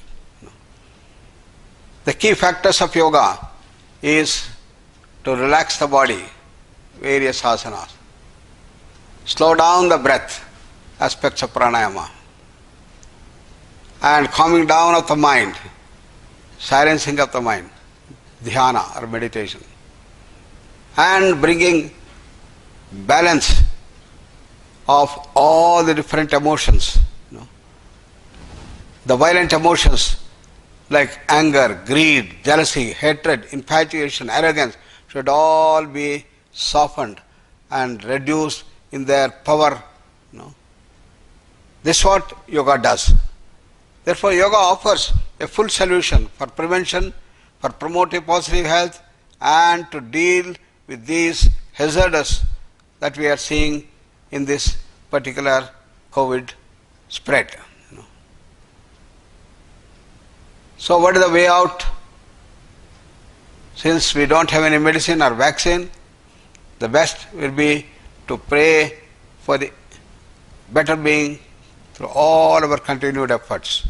Speaker 4: The key factors of yoga is to relax the body, various asanas, slow down the breath, aspects of pranayama, and calming down of the mind, silencing of the mind, dhyana or meditation, and bringing balance of all the different emotions. The violent emotions like anger, greed, jealousy, hatred, infatuation, arrogance should all be softened and reduced in their power. This is what yoga does. Therefore, yoga offers a full solution for prevention, for promoting positive health, and to deal with these hazards that we are seeing in this particular COVID spread. So what is the way out? Since we don't have any medicine or vaccine, the best will be to pray for the better being through all our continued efforts.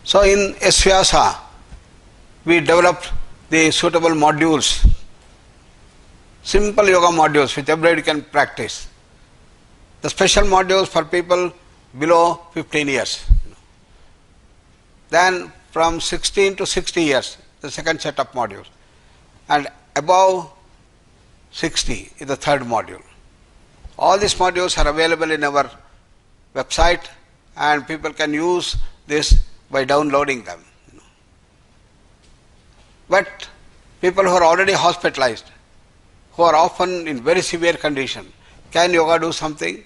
Speaker 4: So in Esvyasa, we developed the suitable modules, simple yoga modules which everybody can practice. The special modules for people below 15 years. Then from 16 to 60 years, the second set of modules, and above 60 is the third module. All these modules are available in our website, and people can use this by downloading them. But people who are already hospitalized, who are often in very severe condition, can yoga do something?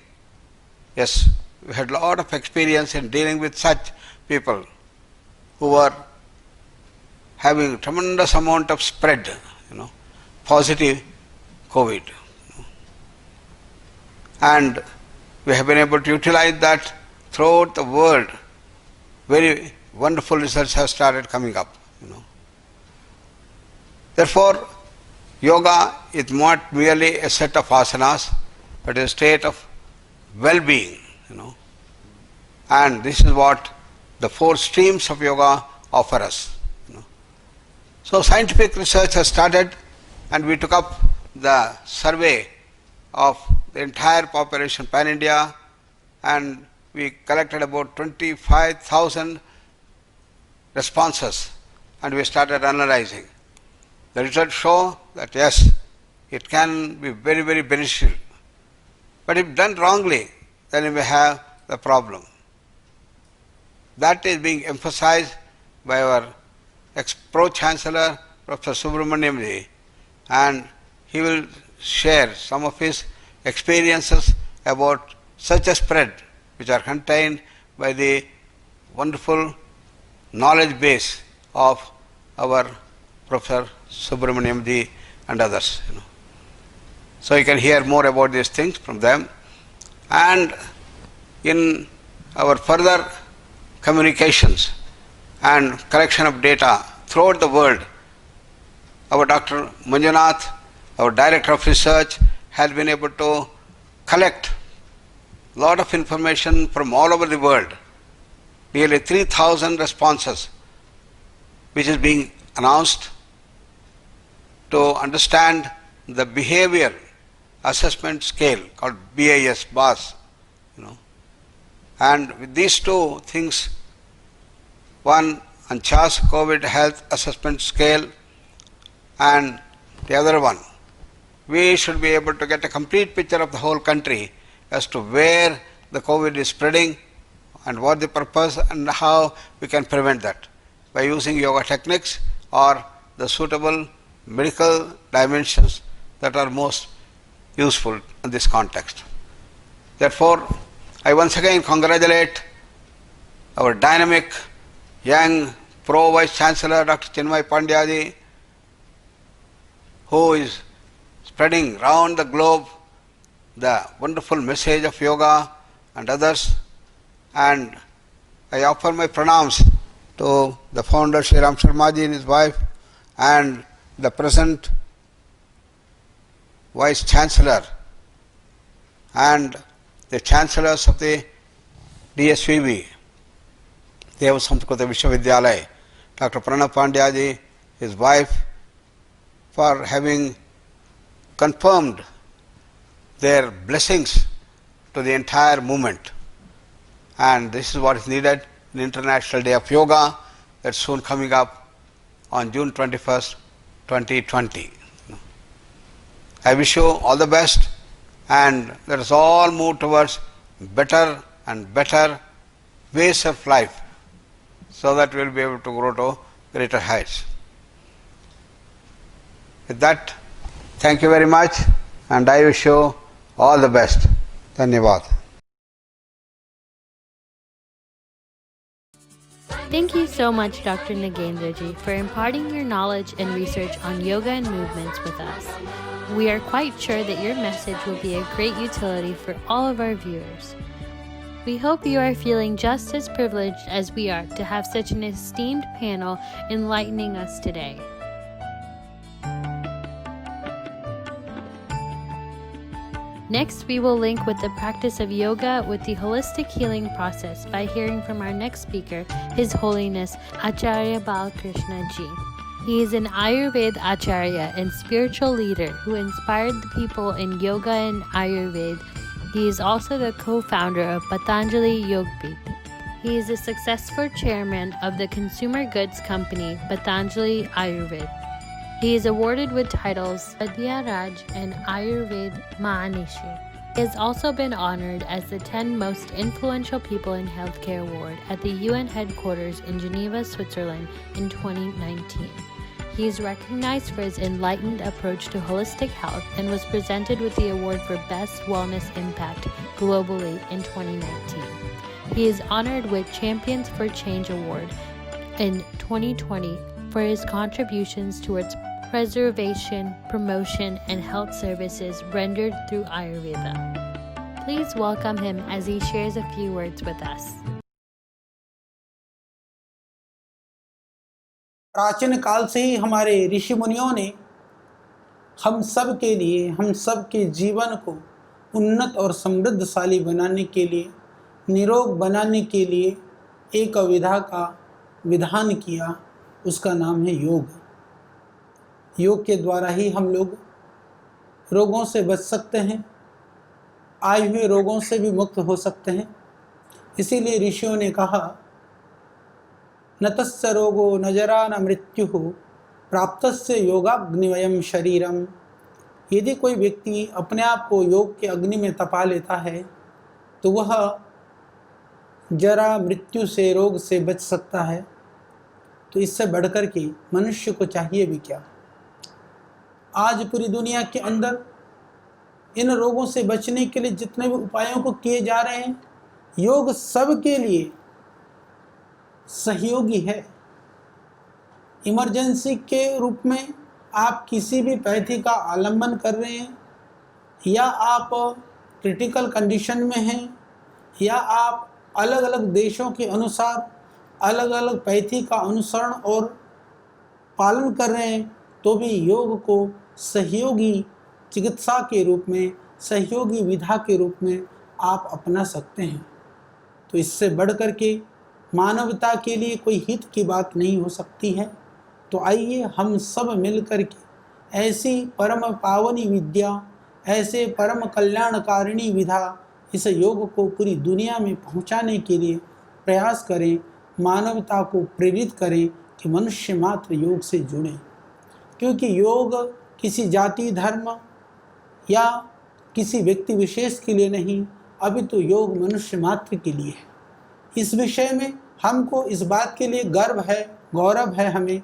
Speaker 4: Yes, we had a lot of experience in dealing with such people who were having tremendous amount of spread, positive COVID. And we have been able to utilize that throughout the world. Very wonderful results have started coming up. Therefore, yoga is not merely a set of asanas, but a state of well-being. And this is what the four streams of yoga offer us. So scientific research has started, and we took up the survey of the entire population pan-India, and we collected about 25,000 responses, and we started analyzing. The results show that yes, it can be very, very beneficial. But if done wrongly, then we may have the problem. That is being emphasized by our ex-Pro-Chancellor, Professor Subramaniam ji, and he will share some of his experiences about such a spread which are contained by the wonderful knowledge base of our Professor Subramaniam ji and others. So you can hear more about these things from them. And in our further communications and collection of data throughout the world, our Dr. Manjunath, our Director of Research, has been able to collect a lot of information from all over the world, nearly 3,000 responses, which is being announced to understand the behavior assessment scale called BAS. And with these two things, one on CHAS COVID Health Assessment Scale, and the other one, we should be able to get a complete picture of the whole country as to where the COVID is spreading and what the purpose and how we can prevent that by using yoga techniques or the suitable medical dimensions that are most useful in this context. Therefore, I once again congratulate our dynamic, young Pro-Vice Chancellor Dr. Chinmay Pandya ji, who is spreading round the globe the wonderful message of yoga and others. And I offer my pranams to the founder H.R Sharma ji and his wife, and the present Vice Chancellor and the Chancellors of the DSVB, Samskriti Vishwavidyalaya, Dr. Pranab Pandya ji, his wife, for having confirmed their blessings to the entire movement. And this is what is needed in International Day of Yoga that's soon coming up on June 21st, 2020. I wish you all the best, and let us all move towards better and better ways of life so that we will be able to grow to greater heights. With that, thank you very much, and I wish you all the best. Dhanyavad.
Speaker 5: Thank you so much, Dr. Nagendra ji, for imparting your knowledge and research on yoga and movements with us. We are quite sure that your message will be a great utility for all of our viewers. We hope you are feeling just as privileged as we are to have such an esteemed panel enlightening us today. Next, we will link with the practice of yoga with the holistic healing process by hearing from our next speaker, His Holiness Acharya Balkrishna ji. He is an Ayurveda Acharya and spiritual leader who inspired the people in yoga and Ayurveda. He is also the co-founder of Patanjali Yogpeeth. He is a successful chairman of the consumer goods company Patanjali Ayurveda. He is awarded with titles Padya Raj and Ayurveda Mahanishi. He has also been honored as the 10 most influential people in healthcare award at the UN headquarters in Geneva, Switzerland in 2019. He is recognized for his enlightened approach to holistic health and was presented with the award for Best Wellness Impact globally in 2019. He is honored with Champions for Change Award in 2020 for his contributions towards preservation, promotion, and health services rendered through Ayurveda. Please welcome him as he shares a few words with us.
Speaker 6: प्राचीन काल से ही हमारे ऋषि मुनियों ने हम सब के लिए, हम सब के जीवन को उन्नत और समृद्धशाली बनाने के लिए, निरोग बनाने के लिए एक विधा का विधान किया। उसका नाम है योग। योग के द्वारा ही हम लोग रोगों से बच सकते हैं, आए हुए रोगों से भी मुक्त हो सकते हैं। इसीलिए ऋषियों ने कहा, न तस्य रोगो न जरा न मृत्युः प्राप्तस्य योगाग्निवयम शरीरम। यदि कोई व्यक्ति अपने आप को योग के अग्नि में तपा लेता है तो वह जरा मृत्यु से, रोग से बच सकता है। तो इससे बढ़कर के मनुष्य को चाहिए भी क्या। आज पूरी दुनिया के अंदर इन रोगों से बचने के लिए जितने भी उपायों को किए जा रहे हैं, योग सबके लिए सहयोगी है। इमरजेंसी के रूप में आप किसी भी पैथी का आलंबन कर रहे हैं, या आप क्रिटिकल कंडीशन में हैं, या आप अलग अलग देशों के अनुसार अलग अलग पैथी का अनुसरण और पालन कर रहे हैं, तो भी योग को सहयोगी चिकित्सा के रूप में, सहयोगी विधा के रूप में आप अपना सकते हैं। तो इससे बढ़कर के मानवता के लिए कोई हित की बात नहीं हो सकती है। तो आइए हम सब मिलकर के ऐसी परम पावनी विद्या, ऐसे परम कल्याणकारिणी विधा, इस योग को पूरी दुनिया में पहुंचाने के लिए प्रयास करें, मानवता को प्रेरित करें कि मनुष्य मात्र योग से जुड़ें। क्योंकि योग किसी जाति, धर्म या किसी व्यक्ति विशेष के लिए नहीं, अभी तो योग मनुष्य मात्र के लिए है। इस विषय में हमको इस बात के लिए गर्व है, गौरव है हमें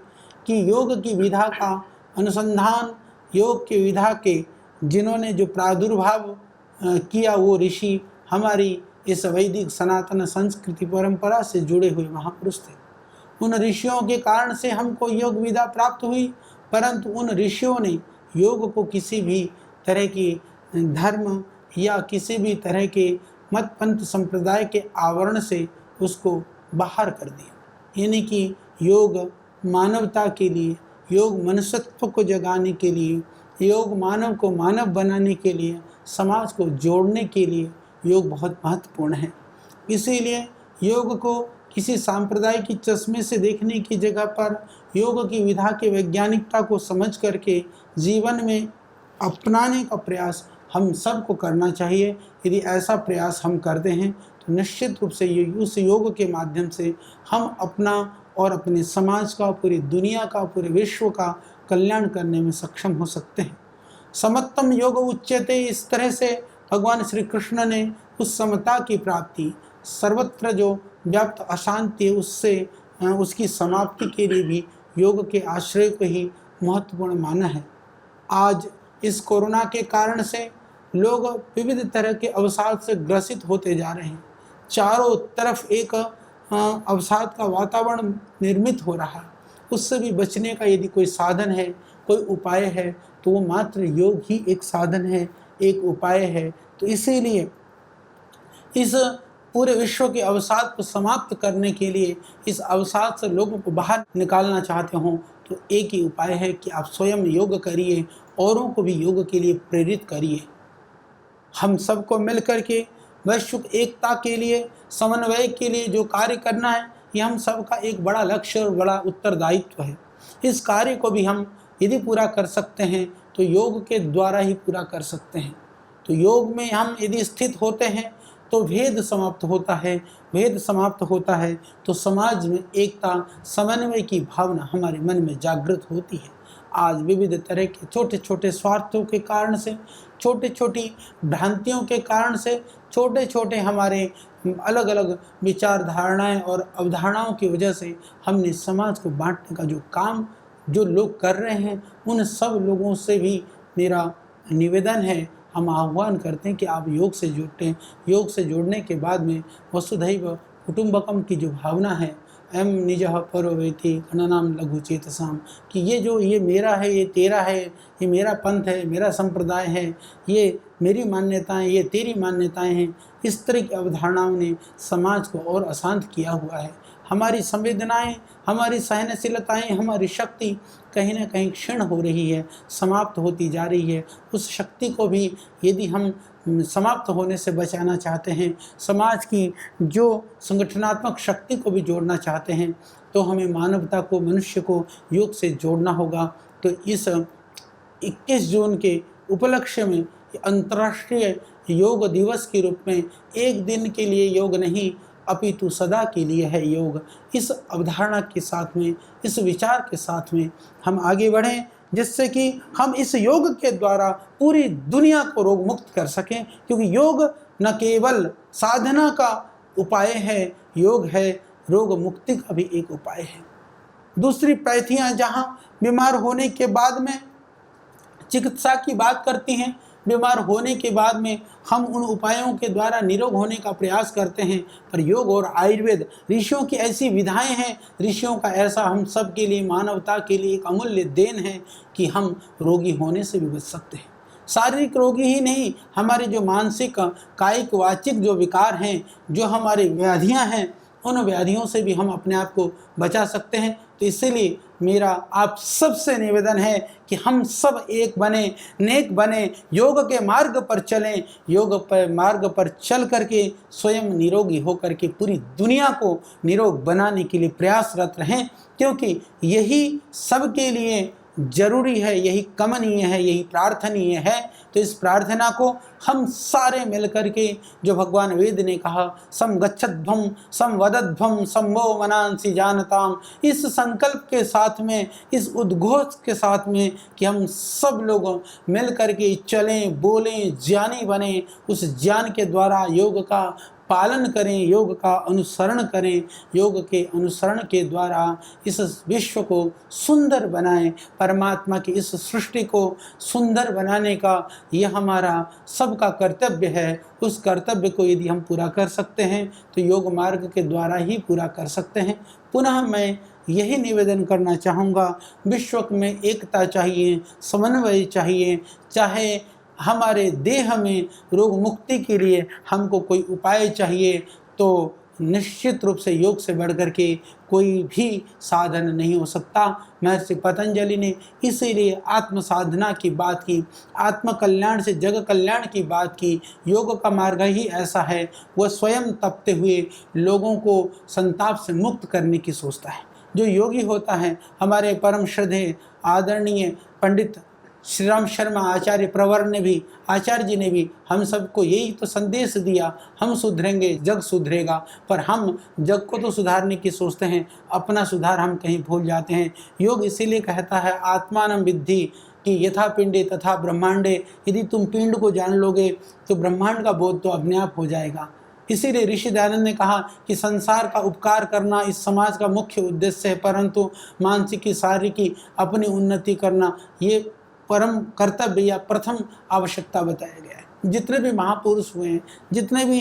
Speaker 6: कि योग की विधा का अनुसंधान, योग की विधा के जिन्होंने जो प्रादुर्भाव किया वो ऋषि हमारी इस वैदिक सनातन संस्कृति परंपरा से जुड़े हुए महापुरुष थे। उन ऋषियों के कारण से हमको योग विधा प्राप्त हुई, परंतु उन ऋषियों ने योग को किसी भी तरह की धर्म या किसी भी तरह के मत पंथ संप्रदाय के आवरण से उसको बाहर कर दिया। यानी कि योग मानवता के लिए, योग मनुष्यत्व को जगाने के लिए, योग मानव को मानव बनाने के लिए, समाज को जोड़ने के लिए योग बहुत महत्वपूर्ण है। इसीलिए योग को किसी सांप्रदाय की चश्मे से देखने की जगह पर योग की विधा के वैज्ञानिकता को समझ करके जीवन में अपनाने का प्रयास हम सबको करना चाहिए। यदि ऐसा प्रयास हम करते हैं तो निश्चित रूप से उस योग के माध्यम से हम अपना और अपने समाज का, पूरी दुनिया का, पूरे विश्व का कल्याण करने में सक्षम हो सकते हैं। समत्तम योग उच्यते, इस तरह से भगवान श्री कृष्ण ने उस समता की प्राप्ति, सर्वत्र जो व्याप्त अशांति है उससे उसकी समाप्ति के लिए भी योग के आश्रय को ही महत्वपूर्ण माना है। आज इस कोरोना के कारण से लोग विविध तरह के अवसाद से ग्रसित होते जा रहे हैं। चारों तरफ एक अवसाद का वातावरण निर्मित हो रहा है। उससे भी बचने का यदि कोई साधन है, कोई उपाय है, तो वो मात्र योग ही एक साधन है, एक उपाय है। तो इसीलिए इस पूरे विश्व के अवसाद को समाप्त करने के लिए, इस अवसाद से लोगों को बाहर निकालना चाहते हों, तो एक ही उपाय है कि आप स्वयं योग करिए, औरों को भी योग के लिए प्रेरित करिए। हम सबको मिलकर के वैश्विक एकता के लिए, समन्वय के लिए जो कार्य करना है, ये हम सबका एक बड़ा लक्ष्य और बड़ा उत्तरदायित्व है। इस कार्य को भी हम यदि पूरा कर सकते हैं तो योग के द्वारा ही पूरा कर सकते हैं। तो योग में हम यदि स्थित होते हैं, तो भेद समाप्त होता है। भेद समाप्त होता है तो समाज में एकता, समन्वय की भावना हमारे मन में जागृत होती है। आज विविध तरह के छोटे छोटे स्वार्थों के कारण से, छोटी छोटी भ्रांतियों के कारण से, छोटे छोटे हमारे अलग अलग विचार धारणाएं और अवधारणाओं की वजह से हमने समाज को बांटने का जो काम जो लोग कर रहे हैं, उन सब लोगों से भी मेरा निवेदन है, हम आह्वान करते हैं कि आप योग से जुड़ते हैं। योग से जुड़ने के बाद में वसुधैव कुटुंबकम की जो भावना है, एम निजः परो वेति गणनाम लघु चेतसाम, कि ये मेरा है, ये तेरा है, ये मेरा पंथ है, मेरा संप्रदाय है, ये मेरी मान्यताएं, ये तेरी मान्यताएं हैं, इस तरह की अवधारणाओं ने समाज को और अशांत किया हुआ है। हमारी संवेदनाएं, हमारी सहनशीलताएं, हमारी शक्ति कहीं ना कहीं क्षीण हो रही है, समाप्त होती जा रही है। उस शक्ति को भी यदि हम समाप्त होने से बचाना चाहते हैं, समाज की जो संगठनात्मक शक्ति को भी जोड़ना चाहते हैं, तो हमें मानवता को, मनुष्य को योग से जोड़ना होगा। तो इस 21 जून के उपलक्ष्य में अंतर्राष्ट्रीय योग दिवस के रूप में एक दिन के लिए योग नहीं अपितु सदा के लिए है योग, इस अवधारणा के साथ में, इस विचार के साथ में हम आगे बढ़ें, जिससे कि हम इस योग के द्वारा पूरी दुनिया को रोग मुक्त कर सकें। क्योंकि योग न केवल साधना का उपाय है, योग है रोग मुक्ति का भी एक उपाय है। दूसरी पैथियाँ जहाँ बीमार होने के बाद में चिकित्सा की बात करती हैं, बीमार होने के बाद में हम उन उपायों के द्वारा निरोग होने का प्रयास करते हैं, पर योग और आयुर्वेद ऋषियों की ऐसी विधाएं हैं, ऋषियों का ऐसा हम सब के लिए, मानवता के लिए एक अमूल्य देन है कि हम रोगी होने से भी बच सकते हैं। शारीरिक रोगी ही नहीं, हमारे जो मानसिक, कायिक, वाचिक जो विकार हैं, जो हमारे व्याधियां हैं, उन व्याधियों से भी हम अपने आप को बचा सकते हैं। तो इसीलिए मेरा आप सबसे निवेदन है कि हम सब एक बने, नेक बने, योग के मार्ग पर चलें, योग पर मार्ग पर चल करके स्वयं निरोगी होकर के पूरी दुनिया को निरोग बनाने के लिए प्रयासरत रहें, क्योंकि यही सबके लिए जरूरी है, यही कमनीय है, यही प्रार्थनीय है। तो इस प्रार्थना को हम सारे मिलकर के, जो भगवान वेद ने कहा, सम गच्छध्वम सम वदध्वम संभो मनांसि जानताम, इस संकल्प के साथ में, इस उद्घोष के साथ में कि हम सब लोग मिल कर के चलें, बोलें, ज्ञानी बने, उस ज्ञान के द्वारा योग का पालन करें, योग का अनुसरण करें, योग के अनुसरण के द्वारा इस विश्व को सुंदर बनाएं, परमात्मा की इस सृष्टि को सुंदर बनाने का यह हमारा सबका कर्तव्य है। उस कर्तव्य को यदि हम पूरा कर सकते हैं तो योग मार्ग के द्वारा ही पूरा कर सकते हैं। पुनः मैं यही निवेदन करना चाहूँगा, विश्व में एकता चाहिए, समन्वय चाहिए। चाहे हमारे देह में रोग मुक्ति के लिए हमको कोई उपाय चाहिए, तो निश्चित रूप से योग से बढ़कर के कोई भी साधन नहीं हो सकता। महर्षि पतंजलि ने इसीलिए आत्म साधना की बात की, आत्म कल्याण से जग कल्याण की बात की। योग का मार्ग ही ऐसा है, वह स्वयं तपते हुए लोगों को संताप से मुक्त करने की सोचता है। जो योगी होता है, हमारे परम श्रद्धेय आदरणीय पंडित श्री राम शर्मा आचार्य प्रवर ने भी, आचार्य जी ने भी हम सबको यही तो संदेश दिया, हम सुधरेंगे जग सुधरेगा। पर हम जग को तो सुधारने की सोचते हैं, अपना सुधार हम कहीं भूल जाते हैं। योग इसीलिए कहता है आत्मानं विद्धि, कि यथा पिंडे तथा ब्रह्मांडे, यदि तुम पिंड को जान लोगे तो ब्रह्मांड का बोध तो अपने आप हो जाएगा। इसीलिए ऋषि दयानंद ने कहा कि संसार का उपकार करना इस समाज का मुख्य उद्देश्य है, परंतु मानसिक शारीरिक अपनी उन्नति करना ये परम कर्तव्य या प्रथम आवश्यकता बताया गया है। जितने भी महापुरुष हुए हैं, जितने भी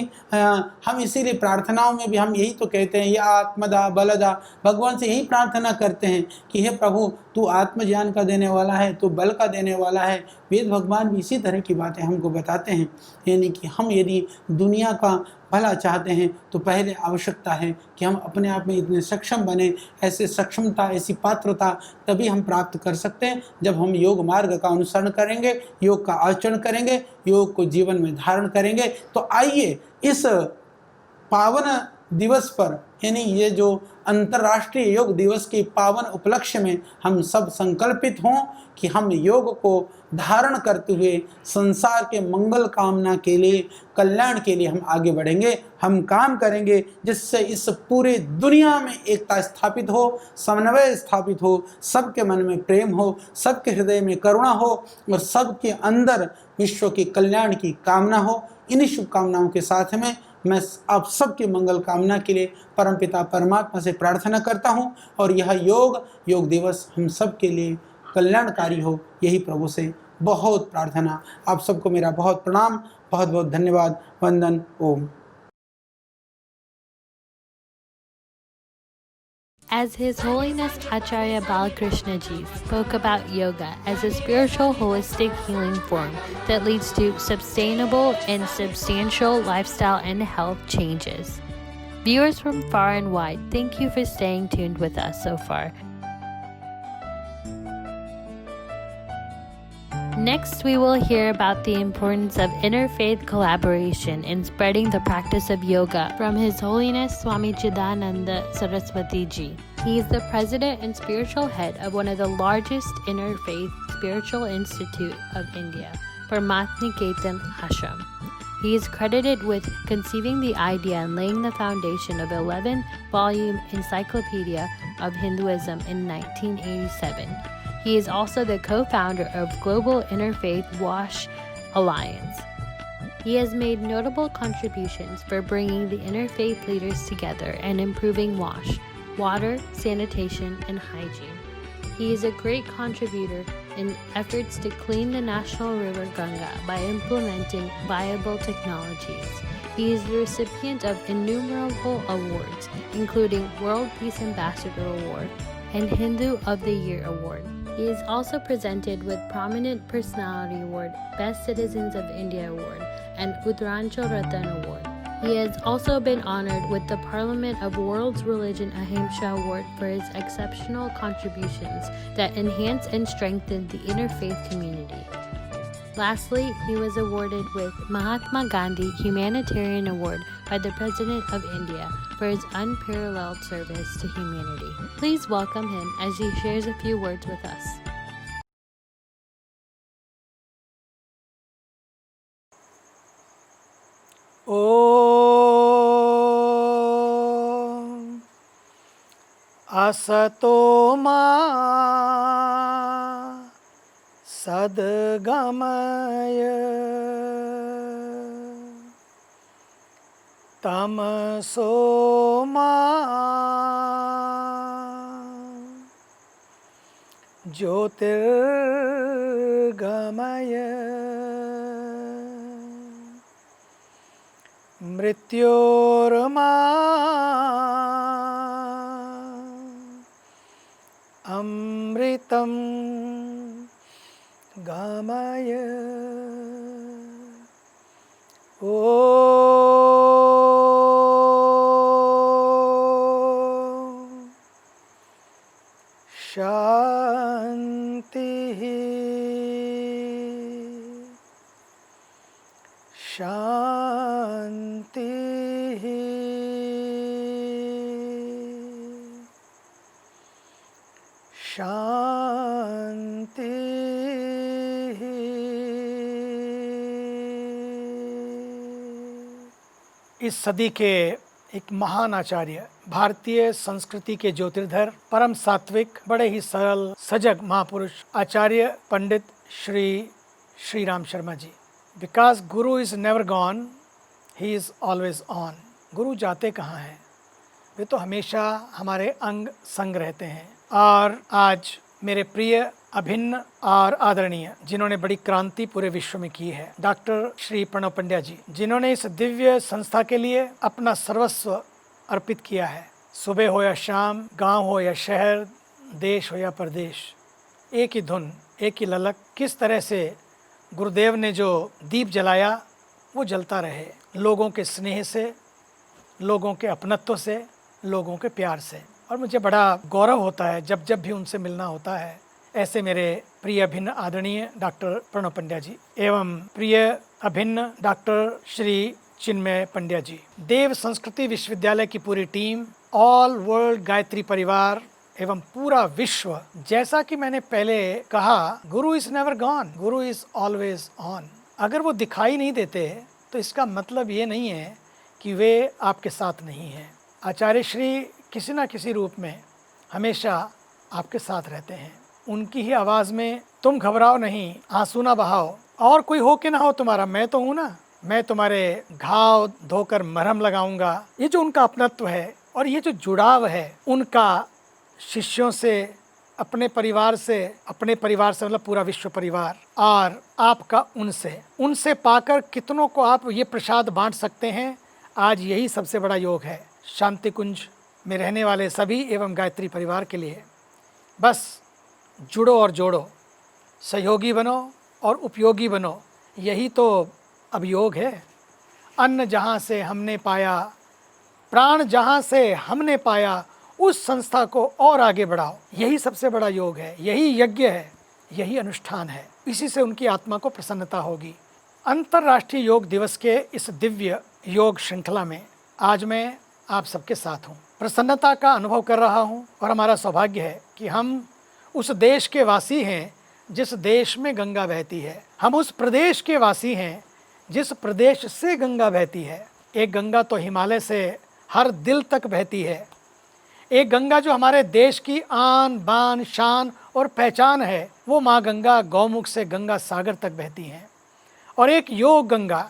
Speaker 6: हम इसीलिए प्रार्थनाओं में भी हम यही तो कहते हैं, या आत्मदा बलदा, भगवान से यही प्रार्थना करते हैं कि हे प्रभु तू आत्मज्ञान का देने वाला है, तू बल का देने वाला है। वेद भगवान भी इसी तरह की बातें हमको बताते हैं। यानी कि हम यदि दुनिया का भला चाहते हैं तो पहले आवश्यकता है कि हम अपने आप में इतने सक्षम बने। ऐसे सक्षमता, ऐसी पात्रता तभी हम प्राप्त कर सकते हैं जब हम योग मार्ग का अनुसरण करेंगे, योग का आचरण करेंगे, योग को जीवन में धारण करेंगे। तो आइए इस पावन दिवस पर, यानी ये जो अंतर्राष्ट्रीय योग दिवस के पावन उपलक्ष्य में हम सब संकल्पित हों कि हम योग को धारण करते हुए संसार के मंगल कामना के लिए, कल्याण के लिए हम आगे बढ़ेंगे। हम काम करेंगे जिससे इस पूरे दुनिया में एकता स्थापित हो, समन्वय स्थापित हो, सबके मन में प्रेम हो, सबके हृदय में करुणा हो और सबके अंदर विश्व के कल्याण की कामना हो। इन्हीं शुभकामनाओं के साथ में मैं आप सबके मंगल कामना के लिए परमपिता परमात्मा से प्रार्थना करता हूं और यह योग दिवस हम सब के लिए कल्याणकारी हो, यही प्रभु से बहुत प्रार्थना। आप सबको मेरा बहुत प्रणाम, बहुत बहुत धन्यवाद, वंदन, ओम।
Speaker 5: As His Holiness Acharya Balkrishna Ji spoke about yoga as a spiritual holistic healing form that leads to sustainable and substantial lifestyle and health changes. Viewers from far and wide, thank you for staying tuned with us so far. Next, we will hear about the importance of interfaith collaboration in spreading the practice of yoga from His Holiness Swami Chidananda Saraswati Ji. He is the president and spiritual head of one of the largest interfaith spiritual institute of India, Parmarth Niketan Ashram. He is credited with conceiving the idea and laying the foundation of 11-volume Encyclopedia of Hinduism in 1987. He is also the co-founder of Global Interfaith AYUSH Alliance. He has made notable contributions for bringing the interfaith leaders together and improving WASH, water, sanitation, and hygiene. He is a great contributor in efforts to clean the national river Ganga by implementing viable technologies. He is the recipient of innumerable awards, including World Peace Ambassador Award and Hindu of the Year Award. He is also presented with Prominent Personality Award, Best Citizens of India Award, and Uttaranchal Ratan Award. He has also been honored with the Parliament of World's Religion Ahimsa Award for his exceptional contributions that enhance and strengthen the interfaith community. Lastly, he was awarded with Mahatma Gandhi Humanitarian Award by the President of India for his unparalleled service to humanity. Please welcome him as he shares a few words with us.
Speaker 7: Om Asato Ma Sadgamaya Tamaso Ma Jyotirgamaya Mrityorma Amritam Gamaya Om Shanti Shanti Shanti इस सदी के एक महान आचार्य, भारतीय संस्कृति के ज्योतिर्धर, परम सात्विक, बड़े ही सरल सजग महापुरुष आचार्य Pandit Shri Ram Sharma ji. Because Guru is never gone, he is always on. गुरु जाते कहाँ हैं, वे तो हमेशा हमारे अंग संग रहते हैं। और आज मेरे प्रिय, अभिन्न और आदरणीय, जिन्होंने बड़ी क्रांति पूरे विश्व में की है, डॉक्टर श्री प्रणव पंड्या जी, जिन्होंने इस दिव्य संस्था के लिए अपना सर्वस्व अर्पित किया है। सुबह हो या शाम, गांव हो या शहर, देश हो या परदेश, एक ही धुन, एक ही ललक। किस तरह से गुरुदेव ने जो दीप जलाया वो जलता रहे, लोगों के स्नेह से, लोगों के अपनत्व से, लोगों के प्यार से। और मुझे बड़ा गौरव होता है जब जब भी उनसे मिलना होता है। ऐसे मेरे प्रिय अभिन्न आदरणीय डॉक्टर प्रणव पंड्या जी एवं प्रिय अभिन्न डॉक्टर श्री चिन्मय पंड्या जी, देव संस्कृति विश्वविद्यालय की पूरी टीम, ऑल वर्ल्ड गायत्री परिवार एवं पूरा विश्व। जैसा कि मैंने पहले कहा, गुरु is never gone, Guru is always on. अगर वो दिखाई नहीं देते तो इसका मतलब ये नहीं है कि वे आपके साथ नहीं हैं। आचार्य श्री किसी न किसी रूप में हमेशा आपके साथ रहते हैं। उनकी ही आवाज़ में तुम घबराओ नहीं, आंसू ना बहाओ, और कोई हो कि ना हो तुम्हारा, मैं तो हूँ ना, मैं तुम्हारे घाव धोकर मरहम लगाऊंगा। ये जो उनका अपनत्व है और ये जो जुड़ाव है उनका शिष्यों से, अपने परिवार से मतलब पूरा विश्व परिवार, और आपका उनसे पाकर कितनों को आप ये प्रसाद बांट सकते हैं। आज यही सबसे बड़ा योग है। शांति कुंज में रहने वाले सभी एवं गायत्री परिवार के लिए बस जुड़ो और जोड़ो, सहयोगी बनो और उपयोगी बनो, यही तो अब योग है। अन्न जहाँ से हमने पाया, प्राण जहाँ से हमने पाया, उस संस्था को और आगे बढ़ाओ, यही सबसे बड़ा योग है, यही यज्ञ है, यही अनुष्ठान है। इसी से उनकी आत्मा को प्रसन्नता होगी। अंतर्राष्ट्रीय योग दिवस के इस दिव्य योग श्रृंखला में आज मैं आप सबके साथ हूँ। प्रसन्नता का अनुभव कर रहा हूँ और हमारा सौभाग्य है कि हम उस देश के वासी हैं जिस देश में गंगा बहती है। हम उस प्रदेश के वासी हैं जिस प्रदेश से गंगा बहती है। एक गंगा तो हिमालय से हर दिल तक बहती है। एक गंगा जो हमारे देश की आन बान शान और पहचान है, वो माँ गंगा गौमुख से गंगा सागर तक बहती हैं। और एक योग गंगा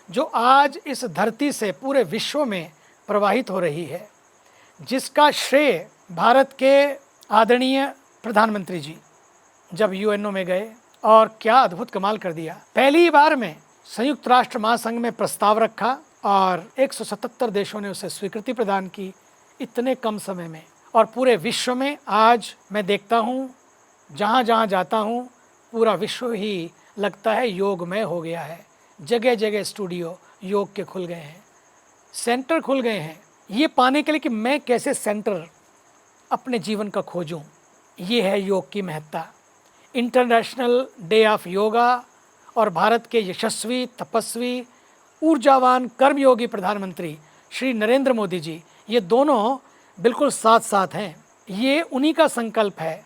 Speaker 7: जो आज इस धरती से पूरे विश्व में प्रवाहित हो रही है, जिसका श्रेय भारत के आदरणीय प्रधानमंत्री जी जब यूएनओ में गए और क्या अद्भुत कमाल कर दिया। पहली बार में संयुक्त राष्ट्र महासंघ में प्रस्ताव रखा और 177 देशों ने उसे स्वीकृति प्रदान की इतने कम समय में। और पूरे विश्व में आज मैं देखता हूँ, जहाँ जहाँ जाता हूँ, पूरा विश्व ही लगता है योगमय हो गया है। जगह जगह स्टूडियो योग के खुल गए हैं, सेंटर खुल गए हैं, ये पाने के लिए कि मैं कैसे सेंटर अपने जीवन का खोजूं। ये है योग की महत्ता। इंटरनेशनल डे ऑफ योगा और भारत के यशस्वी, तपस्वी, ऊर्जावान, कर्मयोगी प्रधानमंत्री श्री नरेंद्र मोदी जी, ये दोनों बिल्कुल साथ साथ हैं। ये उन्हीं का संकल्प है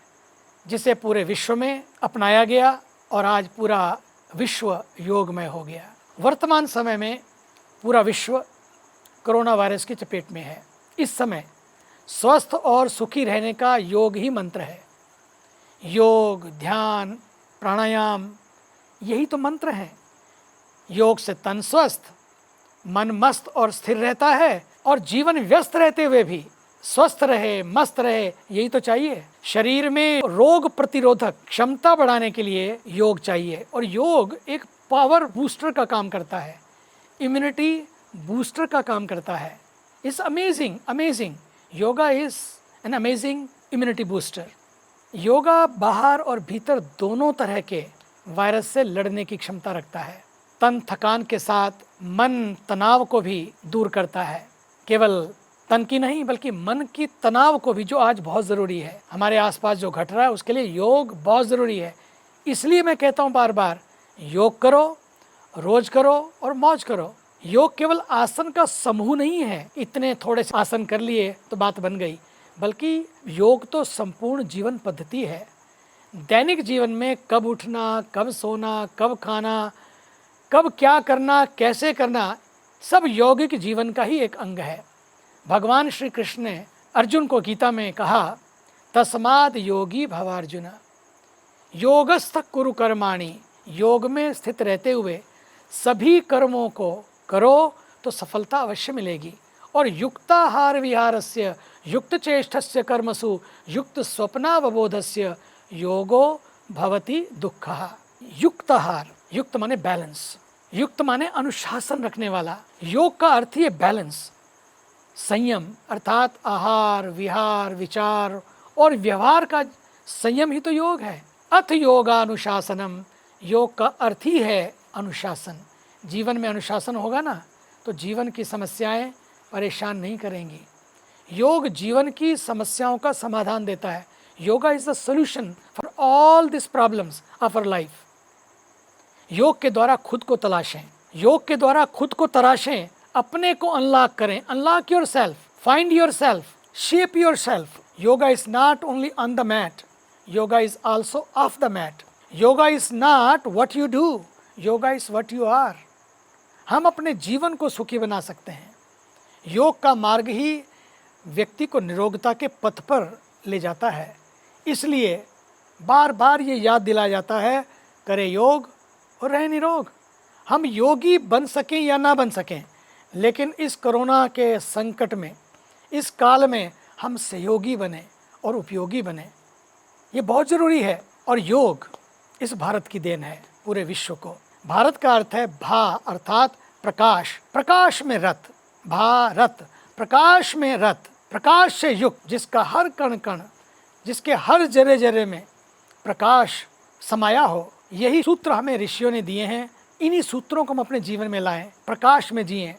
Speaker 7: जिसे पूरे विश्व में अपनाया गया और आज पूरा विश्व योगमय हो गया। वर्तमान समय में पूरा विश्व कोरोना वायरस की चपेट में है। इस समय स्वस्थ और सुखी रहने का योग ही मंत्र है। योग, ध्यान, प्राणायाम, यही तो मंत्र हैं। योग से तन स्वस्थ, मन मस्त और स्थिर रहता है, और जीवन व्यस्त रहते हुए भी स्वस्थ रहे, मस्त रहे, यही तो चाहिए। शरीर में रोग प्रतिरोधक क्षमता बढ़ाने के लिए योग चाहिए, और योग एक पावर बूस्टर का काम करता है, इम्यूनिटी बूस्टर का काम करता है। It's amazing. Yoga is an amazing immunity booster. Yoga बाहर और भीतर दोनों तरह के वायरस से लड़ने की क्षमता रखता है। तन थकान के साथ मन तनाव को भी दूर करता है। केवल तन की नहीं बल्कि मन की तनाव को भी, जो आज बहुत ज़रूरी है। हमारे आसपास जो घट रहा है उसके लिए योग बहुत ज़रूरी है। इसलिए मैं कहता हूँ बार बार, योग करो, रोज करो और मौज करो। योग केवल आसन का समूह नहीं है, इतने थोड़े से आसन कर लिए तो बात बन गई, बल्कि योग तो संपूर्ण जीवन पद्धति है। दैनिक जीवन में कब उठना, कब सोना, कब खाना, कब क्या करना, कैसे करना, सब यौगिक जीवन का ही एक अंग है। भगवान श्री कृष्ण ने अर्जुन को गीता में कहा, तस्माद योगी भवार्जुन, योगस्थ कुरु कर्माणि, योग में स्थित रहते हुए सभी कर्मों को करो तो सफलता अवश्य मिलेगी। और युक्ताहार विहारस्य युक्त चेष्टस्य कर्मसु युक्त स्वप्नावबोधस्य योगो भवति दुःखः। युक्ताहार, युक्त माने बैलेंस, युक्त माने अनुशासन रखने वाला। योग का अर्थ ही है बैलेंस, संयम, अर्थात आहार, विहार, विचार और व्यवहार का संयम ही तो योग है। अथ योगानुशासनम, योग का अर्थ ही है अनुशासन। जीवन में अनुशासन होगा ना तो जीवन की समस्याएं परेशान नहीं करेंगी। योग जीवन की समस्याओं का समाधान देता है। Yoga is the solution for all this problems of our life. योग के द्वारा खुद को तलाशें, योग के द्वारा खुद को तराशें, अपने को अनलॉक करें। Unlock yourself, find yourself, shape yourself. Yoga is not only on the mat, yoga is also off the mat. Yoga is not what you do, yoga is what you are. हम अपने जीवन को सुखी बना सकते हैं। योग का मार्ग ही व्यक्ति को निरोगता के पथ पर ले जाता है। इसलिए बार बार ये याद दिलाया जाता है, करें योग और रहे निरोग। हम योगी बन सकें या ना बन सकें, लेकिन इस कोरोना के संकट में, इस काल में हम सहयोगी बने और उपयोगी बने। ये बहुत ज़रूरी है। और योग इस भारत की देन है पूरे विश्व को। भारत का अर्थ है भा अर्थात प्रकाश, प्रकाश में रथ, भारत प्रकाश में रथ, प्रकाश से युक्त, जिसका हर कण कण, जिसके हर जरे जरे में प्रकाश समाया हो। यही सूत्र हमें ऋषियों ने दिए हैं। इन्हीं सूत्रों को हम अपने जीवन में लाएं, प्रकाश में जिएं।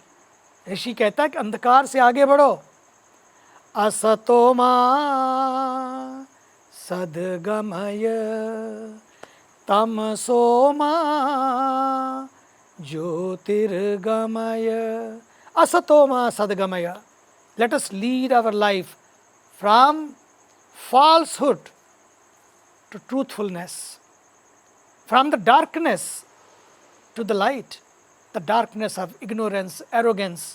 Speaker 7: ऋषि कहता है कि अंधकार से आगे बढ़ो। असतो मा सद्गमय तमसो मा ज्योतिर्गमय। असतो मा सद्गमय। Let us lead our life from falsehood to truthfulness, from the darkness to the light, the darkness of ignorance, arrogance,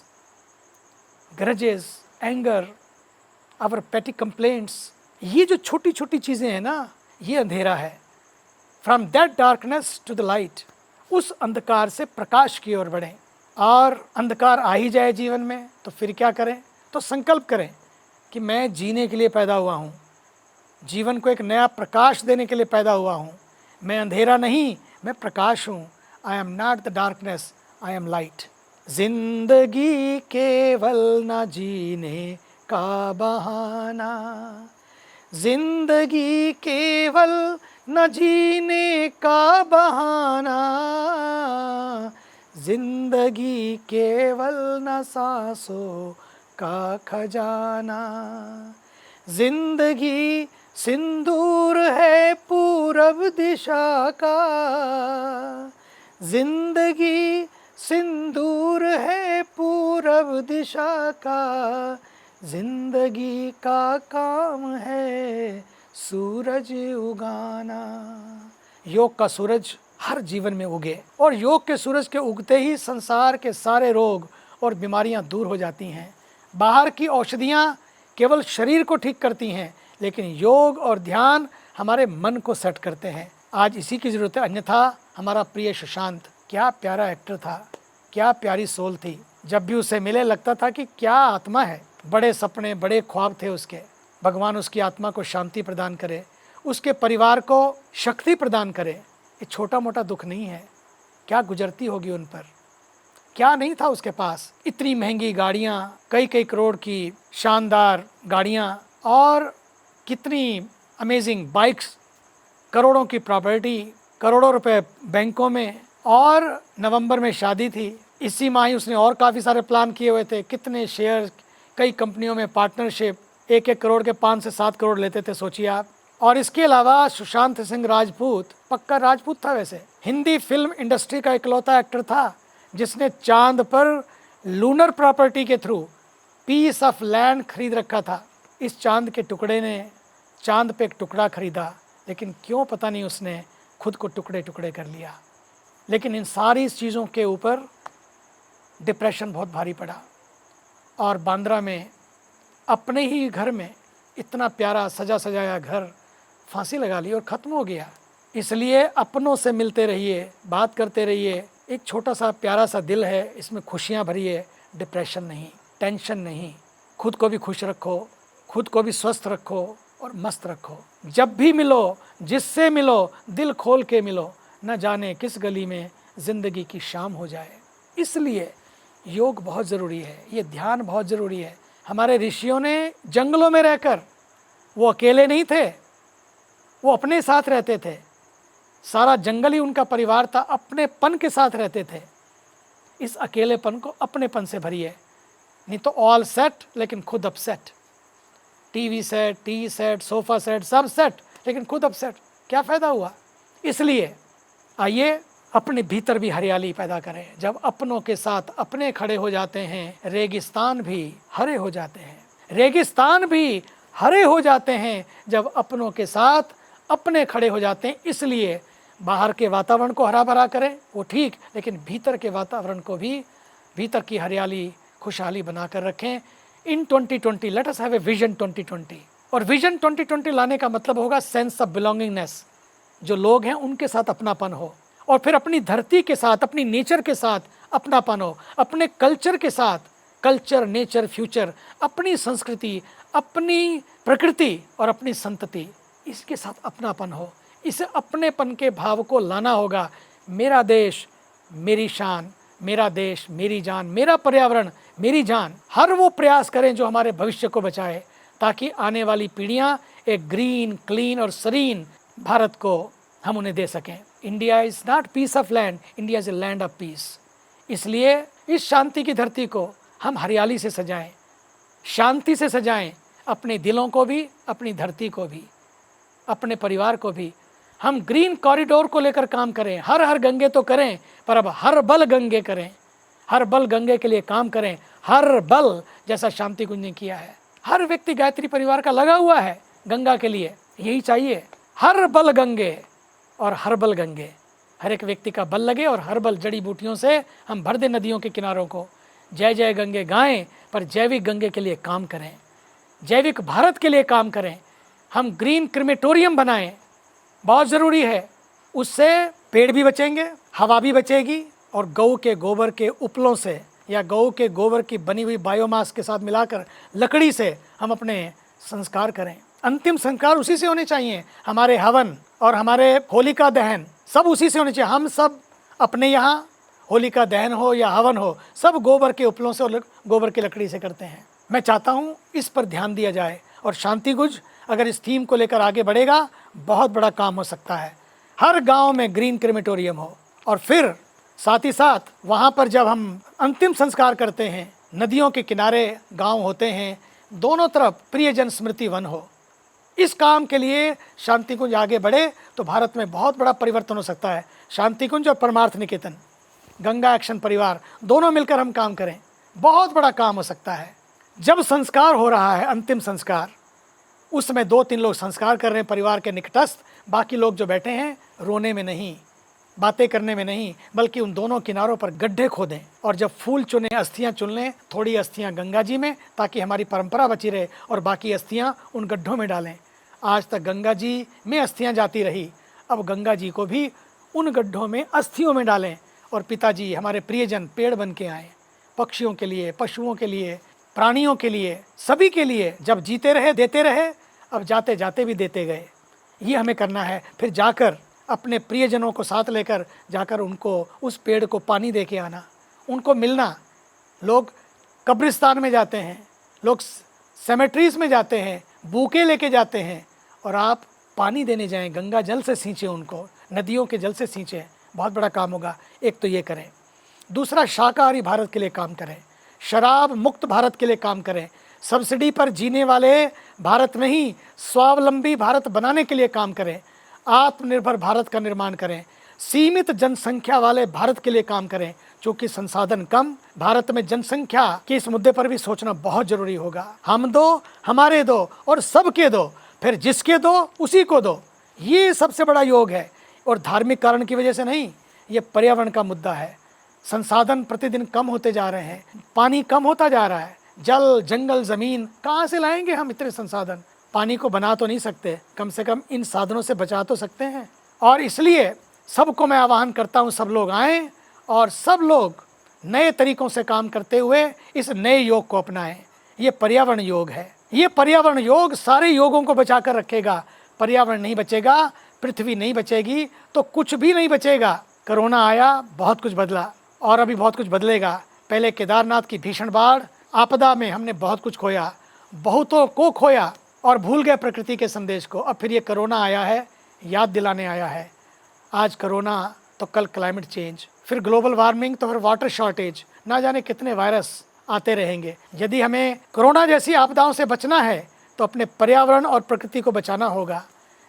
Speaker 7: grudges, anger, our petty complaints. ये जो छोटी छोटी चीज़ें हैं ना, ये अंधेरा है। From that darkness to the light, उस अंधकार से प्रकाश की ओर बढ़ें। और अंधकार आ ही जाए जीवन में तो फिर क्या करें? तो संकल्प करें कि मैं जीने के लिए पैदा हुआ हूँ, जीवन को एक नया प्रकाश देने के लिए पैदा हुआ हूँ। मैं अंधेरा नहीं, मैं प्रकाश हूँ। I am not the darkness, I am light. जिंदगी केवल न जीने का बहाना, जिंदगी केवल न जीने का बहाना, जिंदगी केवल न सांसों का खजाना। जिंदगी सिंदूर है पूरब दिशा का, जिंदगी सिंदूर है पूरब दिशा का, जिंदगी का काम है सूरज उगाना। योग का सूरज हर जीवन में उगे, और योग के सूरज के उगते ही संसार के सारे रोग और बीमारियां दूर हो जाती हैं। बाहर की औषधियाँ केवल शरीर को ठीक करती हैं, लेकिन योग और ध्यान हमारे मन को सेट करते हैं। आज इसी की ज़रूरत है। अन्यथा हमारा प्रिय सुशांत क्या प्यारा एक्टर था, क्या प्यारी सोल थी। जब भी उसे मिले लगता था कि क्या आत्मा है। बड़े सपने, बड़े ख्वाब थे उसके। भगवान उसकी आत्मा को शांति प्रदान करे, उसके परिवार को शक्ति प्रदान करे। ये छोटा मोटा दुख नहीं है। क्या गुजरती होगी उन पर, क्या नहीं था उसके पास। इतनी महंगी गाड़ियाँ, कई कई करोड़ की शानदार गाड़ियाँ, और कितनी अमेजिंग बाइक्स, करोड़ों की प्रॉपर्टी, करोड़ों रुपए बैंकों में। और नवंबर में शादी थी। इसी माह ही उसने और काफ़ी सारे प्लान किए हुए थे। कितने शेयर, कई कंपनियों में पार्टनरशिप, 1-1 करोड़ के 5 से 7 करोड़ लेते थे, सोचिए आप। और इसके अलावा सुशांत सिंह राजपूत पक्का राजपूत था। वैसे हिंदी फिल्म इंडस्ट्री का इकलौता एक्टर था जिसने चांद पर लूनर प्रॉपर्टी के थ्रू पीस ऑफ लैंड खरीद रखा था। इस चांद के टुकड़े ने चांद पे एक टुकड़ा खरीदा, लेकिन क्यों पता नहीं उसने खुद को टुकड़े टुकड़े कर लिया। लेकिन इन सारी चीज़ों के ऊपर डिप्रेशन बहुत भारी पड़ा, और बांद्रा में अपने ही घर में इतना प्यारा सजा सजाया घर फांसी लगा ली और ख़त्म हो गया। इसलिए अपनों से मिलते रहिए, बात करते रहिए। एक छोटा सा प्यारा सा दिल है, इसमें खुशियाँ भरी है। डिप्रेशन नहीं, टेंशन नहीं। खुद को भी खुश रखो, खुद को भी स्वस्थ रखो और मस्त रखो। जब भी मिलो, जिससे मिलो, दिल खोल के मिलो। न जाने किस गली में ज़िंदगी की शाम हो जाए। इसलिए योग बहुत ज़रूरी है, ये ध्यान बहुत ज़रूरी है। हमारे ऋषियों ने जंगलों में रहकर, वो अकेले नहीं थे, वो अपने साथ रहते थे। सारा जंगल ही उनका परिवार था, अपनेपन के साथ रहते थे। इस अकेलेपन को अपनेपन से भरिए, नहीं तो ऑल सेट लेकिन खुद upset. TV set, T set, sofa set, सब सेट, लेकिन खुद अपसेट। क्या फ़ायदा हुआ? इसलिए आइए अपने भीतर भी हरियाली पैदा करें। जब अपनों के साथ अपने खड़े हो जाते हैं, रेगिस्तान भी हरे हो जाते हैं। रेगिस्तान भी हरे हो जाते हैं जब अपनों के साथ अपने खड़े हो जाते हैं। इसलिए बाहर के वातावरण को हरा भरा करें, वो ठीक, लेकिन भीतर के वातावरण को भी, भीतर की हरियाली खुशहाली बनाकर रखें। इन 2020 let us have a vision 2020। और विजन 2020 लाने का मतलब होगा सेंस ऑफ बिलोंगिंगनेस। जो लोग हैं उनके साथ अपनापन हो, और फिर अपनी धरती के साथ, अपनी नेचर के साथ अपनापन हो, अपने कल्चर के साथ, कल्चर, नेचर, फ्यूचर, अपनी संस्कृति, अपनी प्रकृति और अपनी संतति, इसके साथ अपनापन हो। इस अपनेपन के भाव को लाना होगा। मेरा देश मेरी शान, मेरा देश मेरी जान, मेरा पर्यावरण मेरी जान। हर वो प्रयास करें जो हमारे भविष्य को बचाए, ताकि आने वाली पीढ़ियां एक ग्रीन, क्लीन और सरीन भारत को हम उन्हें दे सकें। India is not piece of land, India is a land of peace. इसलिए इस शांति की धरती को हम हरियाली से सजाएं, शांति से सजाएं, अपने दिलों को भी, अपनी धरती को भी, अपने परिवार को भी। हम ग्रीन कॉरिडोर को लेकर काम करें। हर हर गंगे तो करें, पर अब हर बल गंगे करें। हर बल गंगे के लिए काम करें, हर बल, जैसा शांति कुंज ने किया है। हर व्यक्ति गायत्री परिवार का लगा हुआ है गंगा के लिए, यही चाहिए। हर बल गंगे और हर बल गंगे, हर एक व्यक्ति का बल लगे और हर बल जड़ी बूटियों से हम भर दें नदियों के किनारों को। जय जय गंगे गाएं, पर जैविक गंगे के लिए काम करें, जैविक भारत के लिए काम करें। हम ग्रीन क्रिमेटोरियम बनाएं, बहुत ज़रूरी है। उससे पेड़ भी बचेंगे, हवा भी बचेगी, और गऊ के गोबर के उपलों से या गऊ के गोबर की बनी हुई बायोमास के साथ मिलाकर लकड़ी से हम अपने संस्कार करें। अंतिम संस्कार उसी से होने चाहिए। हमारे हवन और हमारे होलिका दहन सब उसी से होने चाहिए। हम सब अपने यहाँ होलिका दहन हो या हवन हो, सब गोबर के उपलों से और गोबर की लकड़ी से करते हैं। मैं चाहता हूँ इस पर ध्यान दिया जाए, और शांति कुंज अगर इस थीम को लेकर आगे बढ़ेगा, बहुत बड़ा काम हो सकता है। हर गांव में ग्रीन क्रिमेटोरियम हो, और फिर साथ ही साथ वहाँ पर जब हम अंतिम संस्कार करते हैं, नदियों के किनारे गांव होते हैं, दोनों तरफ प्रियजन स्मृति वन हो। इस काम के लिए शांति कुंज आगे बढ़े तो भारत में बहुत बड़ा परिवर्तन हो सकता है। शांति कुंज और परमार्थ निकेतन, गंगा एक्शन परिवार, दोनों मिलकर हम काम करें, बहुत बड़ा काम हो सकता है। जब संस्कार हो रहा है, अंतिम संस्कार, उसमें 2-3 लोग संस्कार कर रहे हैं परिवार के निकटस्थ, बाकी लोग जो बैठे हैं रोने में नहीं, बातें करने में नहीं, बल्कि उन दोनों किनारों पर गड्ढे खोदें, और जब फूल चुने, अस्थियां चुन लें, थोड़ी अस्थियां गंगा जी में, ताकि हमारी परंपरा बची रहे, और बाकी अस्थियां उन गड्ढों में डालें। आज तक गंगा जी में अस्थियां जाती रही, अब गंगा जी को भी उन गड्ढों में अस्थियों में डालें। और पिताजी, हमारे प्रियजन पेड़ बन के आए, पक्षियों के लिए, पशुओं के लिए, प्राणियों के लिए, सभी के लिए। जब जीते रहे देते रहे, अब जाते जाते भी देते गए। ये हमें करना है। फिर जाकर अपने प्रियजनों को साथ लेकर जाकर उनको, उस पेड़ को पानी दे के आना, उनको मिलना। लोग कब्रिस्तान में जाते हैं, लोग सेमेट्रीज में जाते हैं, बूके लेके जाते हैं, और आप पानी देने जाएं, गंगा जल से सींचें उनको, नदियों के जल से सींचें, बहुत बड़ा काम होगा। एक तो ये करें। दूसरा, शाकाहारी भारत के लिए काम करें, शराब मुक्त भारत के लिए काम करें, सब्सिडी पर जीने वाले भारत में ही स्वावलंबी भारत बनाने के लिए काम करें, आत्मनिर्भर भारत का निर्माण करें, सीमित जनसंख्या वाले भारत के लिए काम करें। चूँकि संसाधन कम, भारत में जनसंख्या के इस मुद्दे पर भी सोचना बहुत जरूरी होगा। हम दो, हमारे दो, और सबके दो, फिर जिसके दो उसी को दो। ये सबसे बड़ा योग है, और धार्मिक कारण की वजह से नहीं, ये पर्यावरण का मुद्दा है। संसाधन प्रतिदिन कम होते जा रहे हैं, पानी कम होता जा रहा है, जल, जंगल, ज़मीन, कहाँ से लाएंगे हम इतने संसाधन? पानी को बना तो नहीं सकते, कम से कम इन साधनों से बचा तो सकते हैं। और इसलिए सबको मैं आह्वान करता हूँ, सब लोग आएँ और सब लोग नए तरीक़ों से काम करते हुए इस नए योग को अपनाएं। ये पर्यावरण योग है। ये पर्यावरण योग सारे योगों को बचा कर रखेगा। पर्यावरण नहीं बचेगा, पृथ्वी नहीं बचेगी, तो कुछ भी नहीं बचेगा। कोरोना आया, बहुत कुछ बदला, और अभी बहुत कुछ बदलेगा। पहले केदारनाथ की भीषण बाढ़, आपदा में हमने बहुत कुछ खोया, बहुतों को खोया और भूल गए प्रकृति के संदेश को। अब फिर ये कोरोना आया है, याद दिलाने आया है। आज कोरोना तो कल क्लाइमेट चेंज, फिर ग्लोबल वार्मिंग, तो फिर वाटर शॉर्टेज, ना जाने कितने वायरस आते रहेंगे। यदि हमें कोरोना जैसी आपदाओं से बचना है तो अपने पर्यावरण और प्रकृति को बचाना होगा,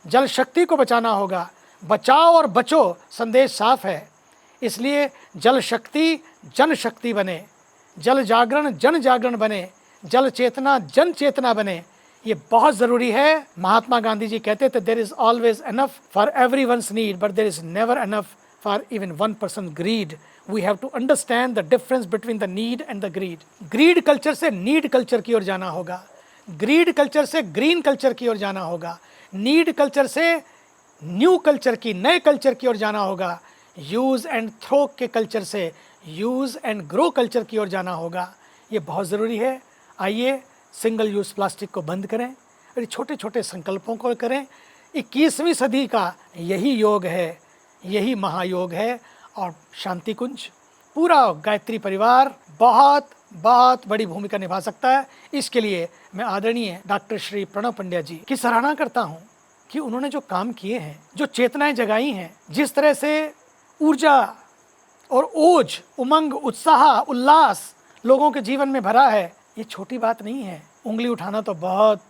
Speaker 7: जल शक्ति को बचाना होगा। बचाओ और बचो संदेश साफ है। इसलिए जल शक्ति जन शक्ति बने, जल जागरण जन जागरण बने, जल चेतना जन चेतना बने, ये बहुत ज़रूरी है। महात्मा गांधी जी कहते थे there is always enough for everyone's need but there is never enough for even one person greed. We have to understand the difference between the need and the greed. Greed culture से need culture की ओर जाना होगा, greed culture से green culture की ओर जाना होगा, नीड कल्चर से न्यू कल्चर की, नए कल्चर की ओर जाना होगा, यूज़ एंड थ्रो के कल्चर से यूज़ एंड ग्रो कल्चर की ओर जाना होगा। ये बहुत ज़रूरी है। आइए सिंगल यूज़ प्लास्टिक को बंद करें और छोटे छोटे संकल्पों को करें। 21वीं सदी का यही योग है, यही महायोग है। और शांति कुंज, पूरा गायत्री परिवार बहुत बहुत बड़ी भूमिका निभा सकता है। इसके लिए मैं आदरणीय डॉक्टर श्री प्रणव पंड्या जी की सराहना करता हूँ कि उन्होंने जो काम किए हैं, जो चेतनाएं जगाई हैं, जिस तरह से ऊर्जा और ओज, उमंग, उत्साह, उल्लास लोगों के जीवन में भरा है, ये छोटी बात नहीं है। उंगली उठाना तो बहुत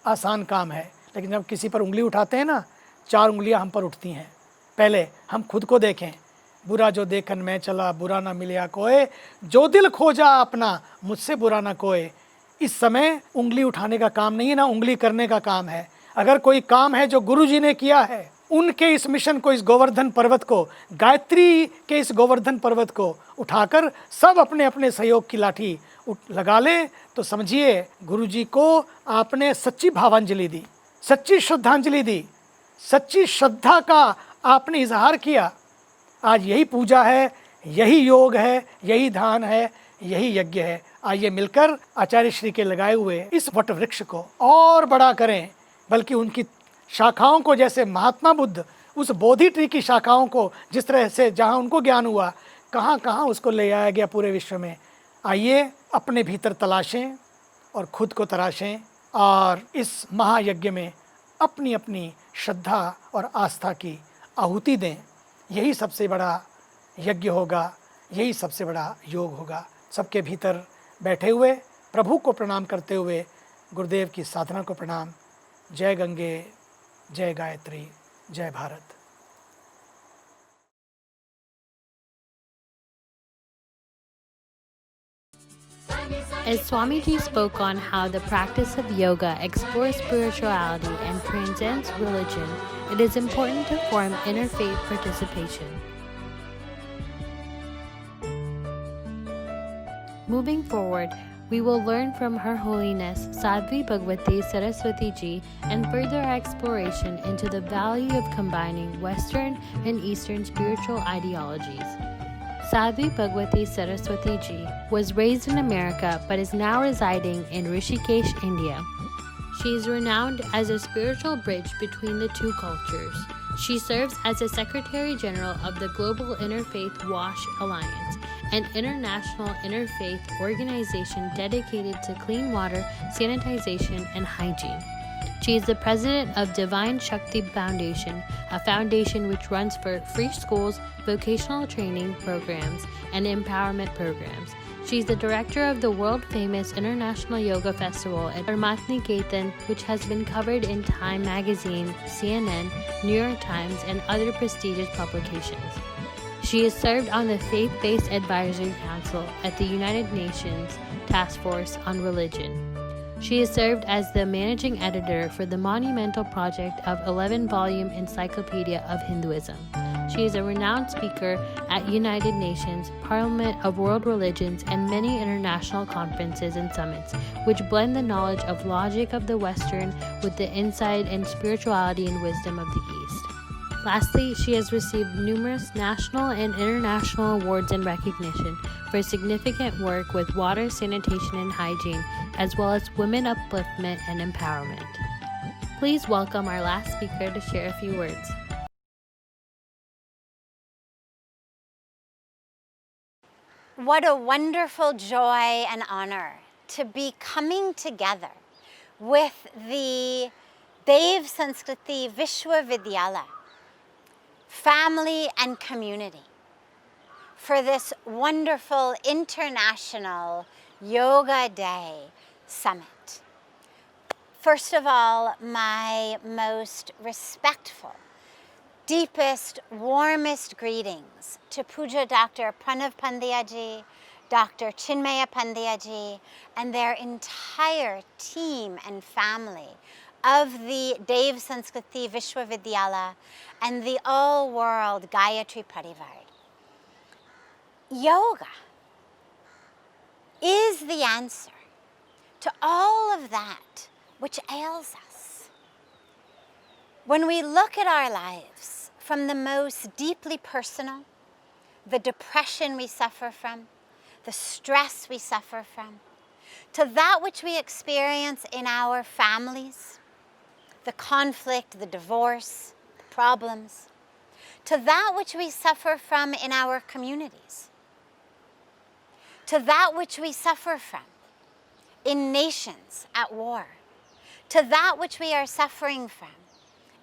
Speaker 7: आसान काम है, लेकिन जब किसी पर उंगली उठाते हैं ना, 4 उंगलियां हम पर उठती हैं। पहले हम खुद को देखें, बुरा जो देखन मैं चला, बुरा ना मिलिया कोय, जो दिल खोजा अपना, मुझसे बुरा ना कोय। इस समय उंगली उठाने का काम नहीं है ना, उंगली करने का काम है। अगर कोई काम है जो गुरु जी ने किया है, उनके इस मिशन को, इस गोवर्धन पर्वत को, गायत्री के इस गोवर्धन पर्वत को उठाकर सब अपने अपने सहयोग की लाठी लगा लें, तो समझिए गुरु जी को आपने सच्ची भावांजलि दी, सच्ची श्रद्धांजलि दी, सच्ची श्रद्धा का आपने इजहार किया। आज यही पूजा है, यही योग है, यही ध्यान है, यही यज्ञ है। आइए मिलकर आचार्य श्री के लगाए हुए इस वट वृक्ष को और बड़ा करें, बल्कि उनकी शाखाओं को, जैसे महात्मा बुद्ध उस बोधि ट्री की शाखाओं को जिस तरह से जहाँ उनको ज्ञान हुआ, कहाँ कहाँ उसको ले आया गया पूरे विश्व में। आइए अपने भीतर तलाशें और खुद को तराशें और इस महायज्ञ में अपनी अपनी श्रद्धा और आस्था की आहुति दें। यही सबसे बड़ा यज्ञ होगा, यही सबसे बड़ा योग होगा। सबके भीतर बैठे हुए प्रभु को प्रणाम करते हुए गुरुदेव की साधना को प्रणाम। जय गंगे, जय गायत्री, जय Bharat.
Speaker 5: As Swamiji spoke on how the practice of yoga explores spirituality and transcends religion, it is important to form interfaith participation. Moving forward, we will learn from Her Holiness Sadhvi Bhagwati Saraswati Ji and further exploration into the value of combining Western and Eastern spiritual ideologies. Sadhvi Bhagwati Saraswati Ji was raised in America but is now residing in Rishikesh, India. She is renowned as a spiritual bridge between the two cultures. She serves as the Secretary General of the Global Interfaith WASH Alliance, an international interfaith organization dedicated to clean water, sanitization, and hygiene. She is the president of Divine Shakti Foundation, a foundation which runs for free schools, vocational training programs, and empowerment programs. She is the director of the world-famous International Yoga Festival at Parmarth, Niketan, which has been covered in Time Magazine, CNN, New York Times, and other prestigious publications. She has served on the Faith-Based Advisory Council at the United Nations Task Force on Religion. She has served as the managing editor for the monumental project of 11-volume Encyclopedia of Hinduism. She is a renowned speaker at United Nations, Parliament of World Religions, and many international conferences and summits, which blend the knowledge of logic of the Western with the insight and spirituality and wisdom of the East. Lastly, she has received numerous national and international awards and recognition for significant work with water, sanitation, and hygiene, as well as women upliftment and empowerment. Please welcome our last speaker to share a few words.
Speaker 8: What a wonderful joy and honor to be coming together with the Dev Sanskriti Vishwavidyalaya family and community for this wonderful International Yoga Day Summit. First of all, my most respectful deepest, warmest greetings to Puja Dr. Pranav Pandya ji, Dr. Chinmay Pandya ji, and their entire team and family of the Day Sanskrit Vishwavidyalaya and the all-world Gayatri Parivar. Yoga is the answer to all of that which ails us. When we look at our lives from the most deeply personal, the depression we suffer from, the stress we suffer from, to that which we experience in our families, the conflict, the divorce, the problems, to that which we suffer from in our communities, to that which we suffer from in nations at war, to that which we are suffering from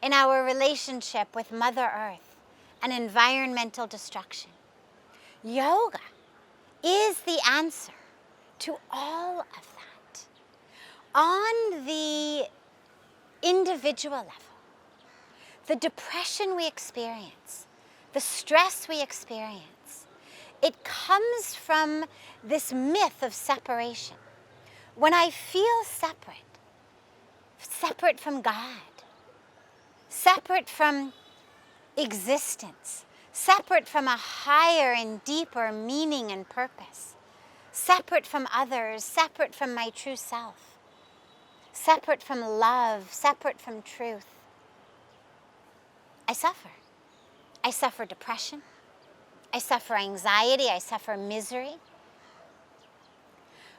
Speaker 8: in our relationship with Mother Earth and environmental destruction. Yoga is the answer to all of that. On the individual level, the depression we experience, the stress we experience, it comes from this myth of separation. When I feel separate from God, separate from existence, separate from a higher and deeper meaning and purpose, separate from others, separate from my true self, separate from love, separate from truth, I suffer. I suffer depression. I suffer anxiety. I suffer misery.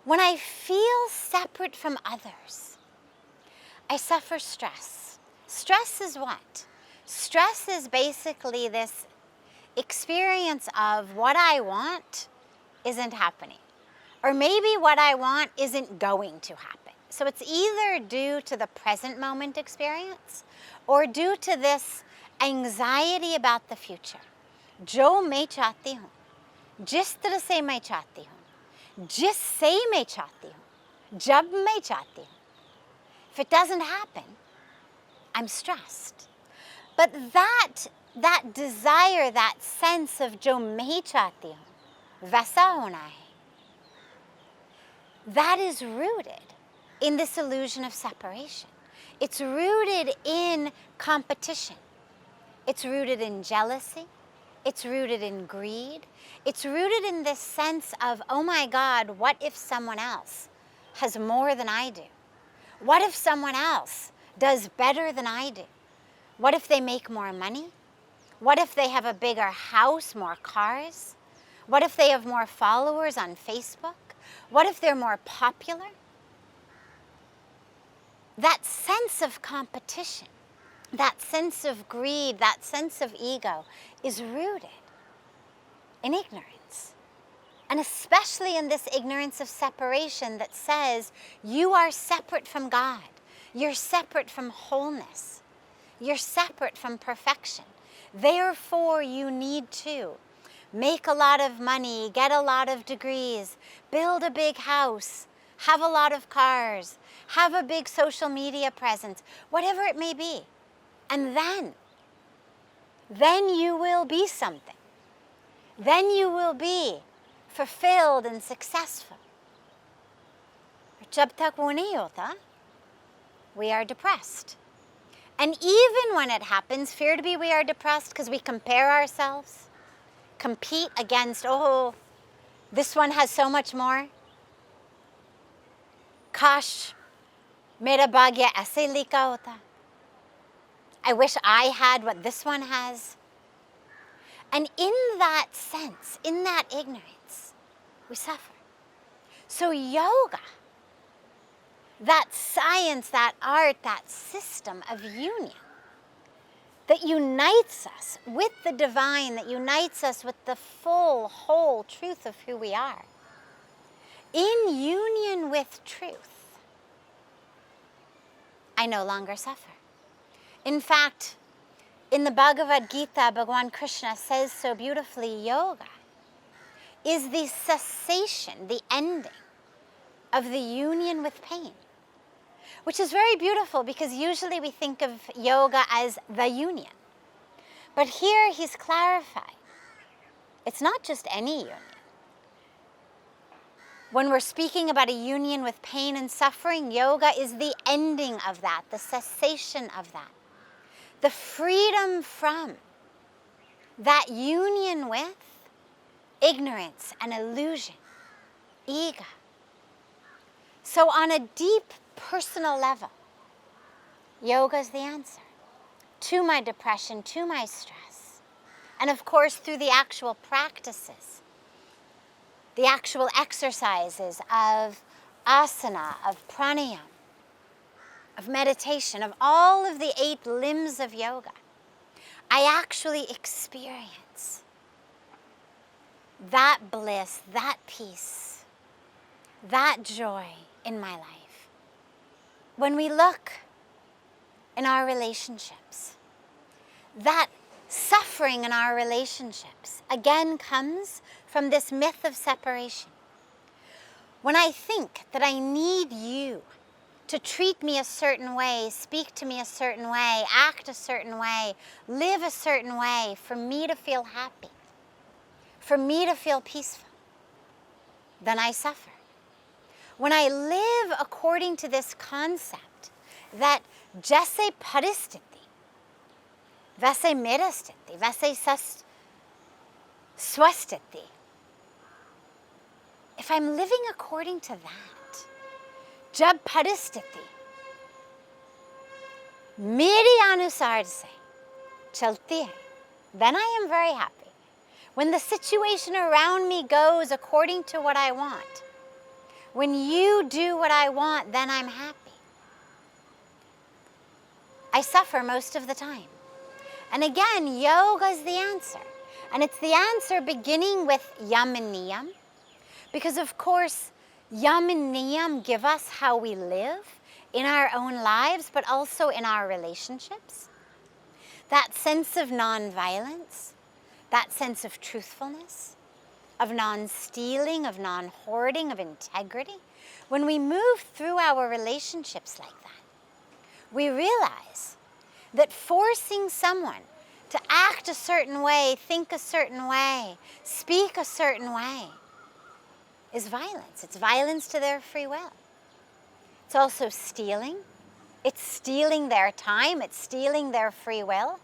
Speaker 8: When I feel separate from others, I suffer stress. Stress is what? Stress is basically this experience of what I want isn't happening. Or maybe what I want isn't going to happen. So it's either due to the present moment experience or due to this anxiety about the future. जो मैं चाहती हूँ, जिस तरह से मैं चाहती हूँ, जिससे मैं चाहती हूँ, जब मैं चाहती हूँ. If it doesn't happen, I'm stressed. But that desire, that sense of जो मैं चाहती हूँ, वैसा होना है, that is rooted in this illusion of separation. It's rooted in competition. It's rooted in jealousy. It's rooted in greed. It's rooted in this sense of, oh my God, what if someone else has more than I do? What if someone else does better than I do? What if they make more money? What if they have a bigger house, more cars? What if they have more followers on Facebook? What if they're more popular? That sense of competition, that sense of greed, that sense of ego is rooted in ignorance. And especially in this ignorance of separation that says you are separate from God. You're separate from wholeness. You're separate from perfection. Therefore, you need to make a lot of money, get a lot of degrees, build a big house, have a lot of cars, have a big social media presence, whatever it may be. And then you will be something. Then you will be fulfilled and successful. Jab tak wo nahi hota, we are depressed. And even when it happens, fear to be we are depressed because we compare ourselves, compete against, oh, this one has so much more. Kash, mera bhagya aise likha hota. I wish I had what this one has. And in that sense, in that ignorance, we suffer. So yoga, that science, that art, that system of union that unites us with the divine, that unites us with the full, whole truth of who we are, in union with truth, I no longer suffer. In fact, in the Bhagavad Gita, Bhagavan Krishna says so beautifully, yoga is the cessation, the ending of the union with pain, which is very beautiful because usually we think of yoga as the union. But here he's clarifying. It's not just any union. When we're speaking about a union with pain and suffering, yoga is the ending of that, the cessation of that, the freedom from that union with ignorance and illusion, ego. So on a deep personal level, yoga is the answer to my depression, to my stress. And of course, through the actual practices, the actual exercises of asana, of pranayama, of meditation, of all of the 8 limbs of yoga, I actually experience that bliss, that peace, that joy in my life. When we look in our relationships, that suffering in our relationships again comes from this myth of separation. When I think that I need you to treat me a certain way, speak to me a certain way, act a certain way, live a certain way for me to feel happy, for me to feel peaceful, then I suffer. When I live according to this concept that jesse paristiti, vase mirastiti, vase swastiti, if I'm living according to that, jab paristiti, meri anusar se chalti hai, then I am very happy. When the situation around me goes according to what I want, when you do what I want, then I'm happy. I suffer most of the time. And again, yoga is the answer. And it's the answer beginning with yam and niyam. Because of course, yam and niyam give us how we live in our own lives, but also in our relationships. That sense of non-violence, that sense of truthfulness, of non-stealing, of non-hoarding, of integrity. When we move through our relationships like that, we realize that forcing someone to act a certain way, think a certain way, speak a certain way is violence. It's violence to their free will. It's also stealing. It's stealing their time. It's stealing their free will.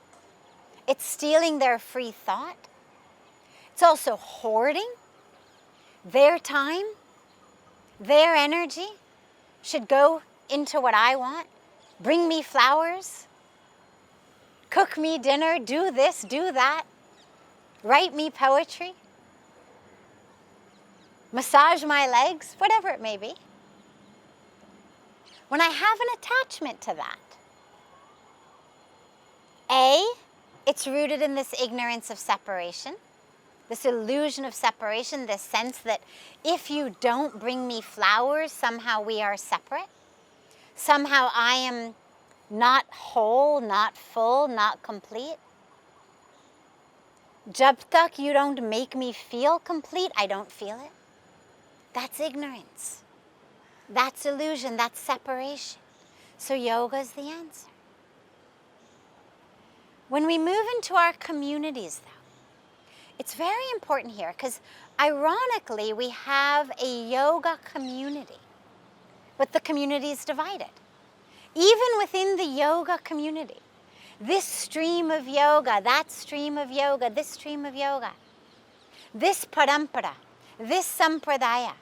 Speaker 8: It's stealing their free thought. It's also hoarding. Their time, their energy should go into what I want. Bring me flowers, cook me dinner, do this, do that, write me poetry, massage my legs, whatever it may be. When I have an attachment to that, it's rooted in this ignorance of separation, this illusion of separation, this sense that if you don't bring me flowers, somehow we are separate. Somehow I am not whole, not full, not complete. Jab tak you don't make me feel complete, I don't feel it. That's ignorance. That's illusion, that's separation. So yoga is the answer. When we move into our communities, though, it's very important here because ironically we have a yoga community, but the community is divided. Even within the yoga community, this stream of yoga, that stream of yoga, this stream of yoga, this parampara, this sampradaya,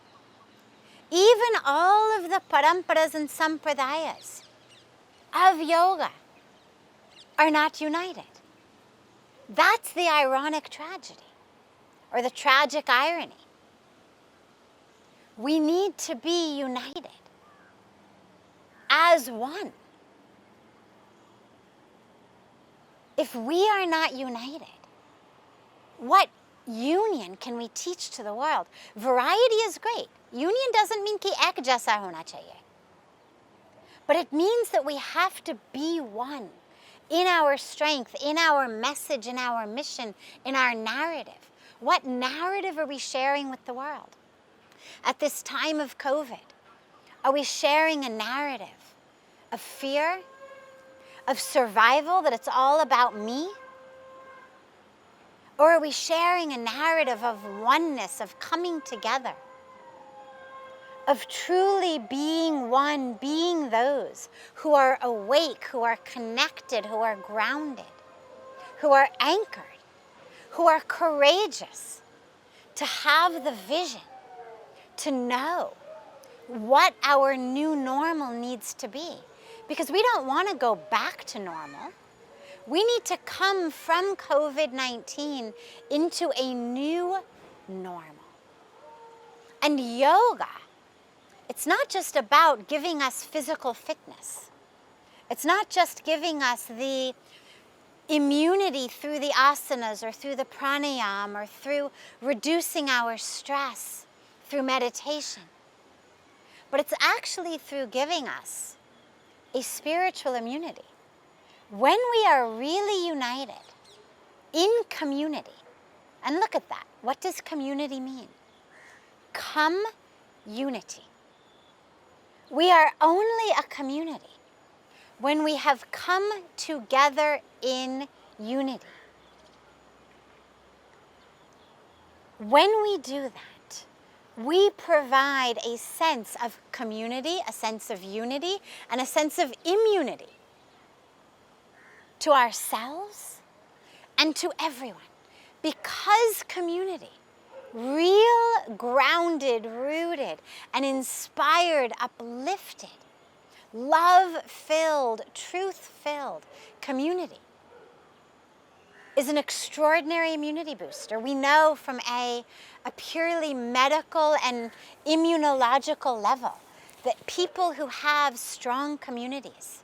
Speaker 8: even all of the paramparas and sampradayas of yoga are not united. That's the ironic tragedy, or the tragic irony. We need to be united as one. If we are not united, what union can we teach to the world? Variety is great. Union doesn't mean ki ek jaisa hona chahiye. But it means that we have to be one in our strength, in our message, in our mission, in our narrative. What narrative are we sharing with the world? At this time of COVID, are we sharing a narrative of fear, of survival, that it's all about me? Or are we sharing a narrative of oneness, of coming together, of truly being one, being those who are awake, who are connected, who are grounded, who are anchored, who are courageous to have the vision, to know what our new normal needs to be? Because we don't want to go back to normal. We need to come from COVID-19 into a new normal. And yoga, it's not just about giving us physical fitness. It's not just giving us the immunity through the asanas or through the pranayama or through reducing our stress through meditation. But it's actually through giving us a spiritual immunity. When we are really united in community, and look at that, what does community mean? Unity. We are only a community when we have come together in unity. When we do that, we provide a sense of community, a sense of unity, and a sense of immunity to ourselves and to everyone. Because community, real, grounded, rooted, and inspired, uplifted, love-filled, truth-filled community is an extraordinary immunity booster. We know from a purely medical and immunological level that people who have strong communities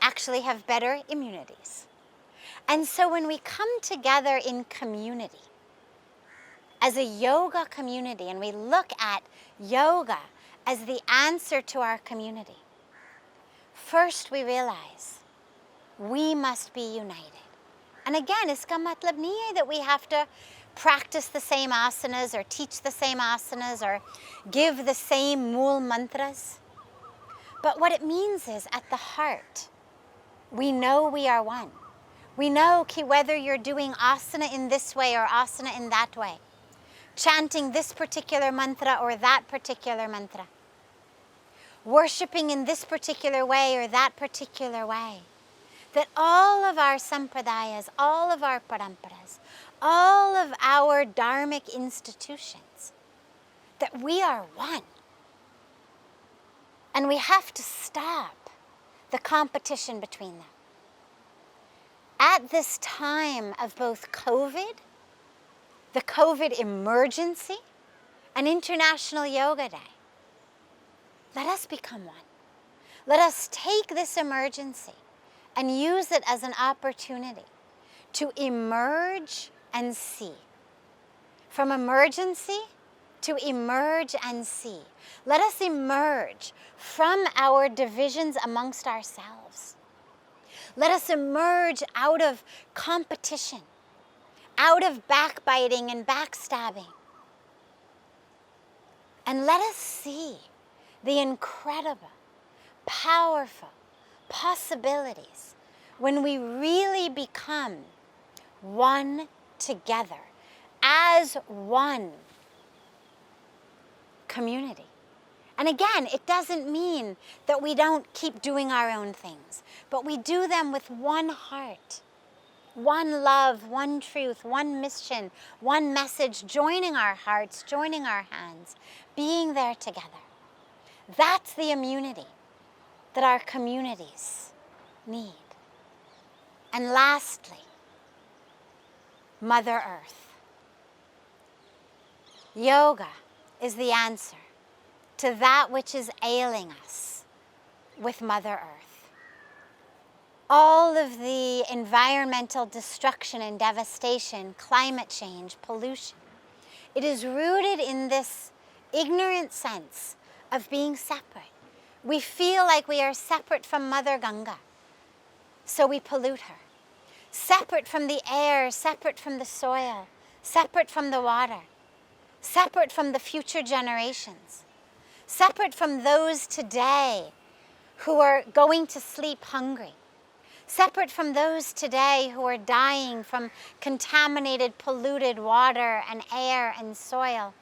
Speaker 8: actually have better immunities. And so when we come together in community, as a yoga community, and we look at yoga as the answer to our community, first we realize we must be united. And again, iska matlab nahi hai that we have to practice the same asanas or teach the same asanas or give the same mool mantras. But what it means is, at the heart, we know we are one. We know ki whether you're doing asana in this way or asana in that way, chanting this particular mantra or that particular mantra, worshipping in this particular way or that particular way, that all of our sampradayas, all of our paramparas, all of our dharmic institutions, that we are one. And we have to stop the competition between them. At this time of both COVID, the COVID emergency, and International Yoga Day, let us become one. Let us take this emergency and use it as an opportunity to emerge and see. From emergency to emerge and see. Let us emerge from our divisions amongst ourselves. Let us emerge out of competition, out of backbiting and backstabbing. And let us see the incredible, powerful possibilities when we really become one together as one community. And again, it doesn't mean that we don't keep doing our own things, but we do them with one heart, one love, one truth, one mission, one message, joining our hearts, joining our hands, being there together. That's the immunity that our communities need. And lastly, Mother Earth. Yoga is the answer to that which is ailing us with Mother Earth. All of the environmental destruction and devastation, climate change, pollution, it is rooted in this ignorant sense of being separate. We feel like we are separate from Mother Ganga, so we pollute her. Separate from the air, separate from the soil, separate from the water, separate from the future generations, separate from those today who are going to sleep hungry, separate from those today who are dying from contaminated, polluted water and air and soil,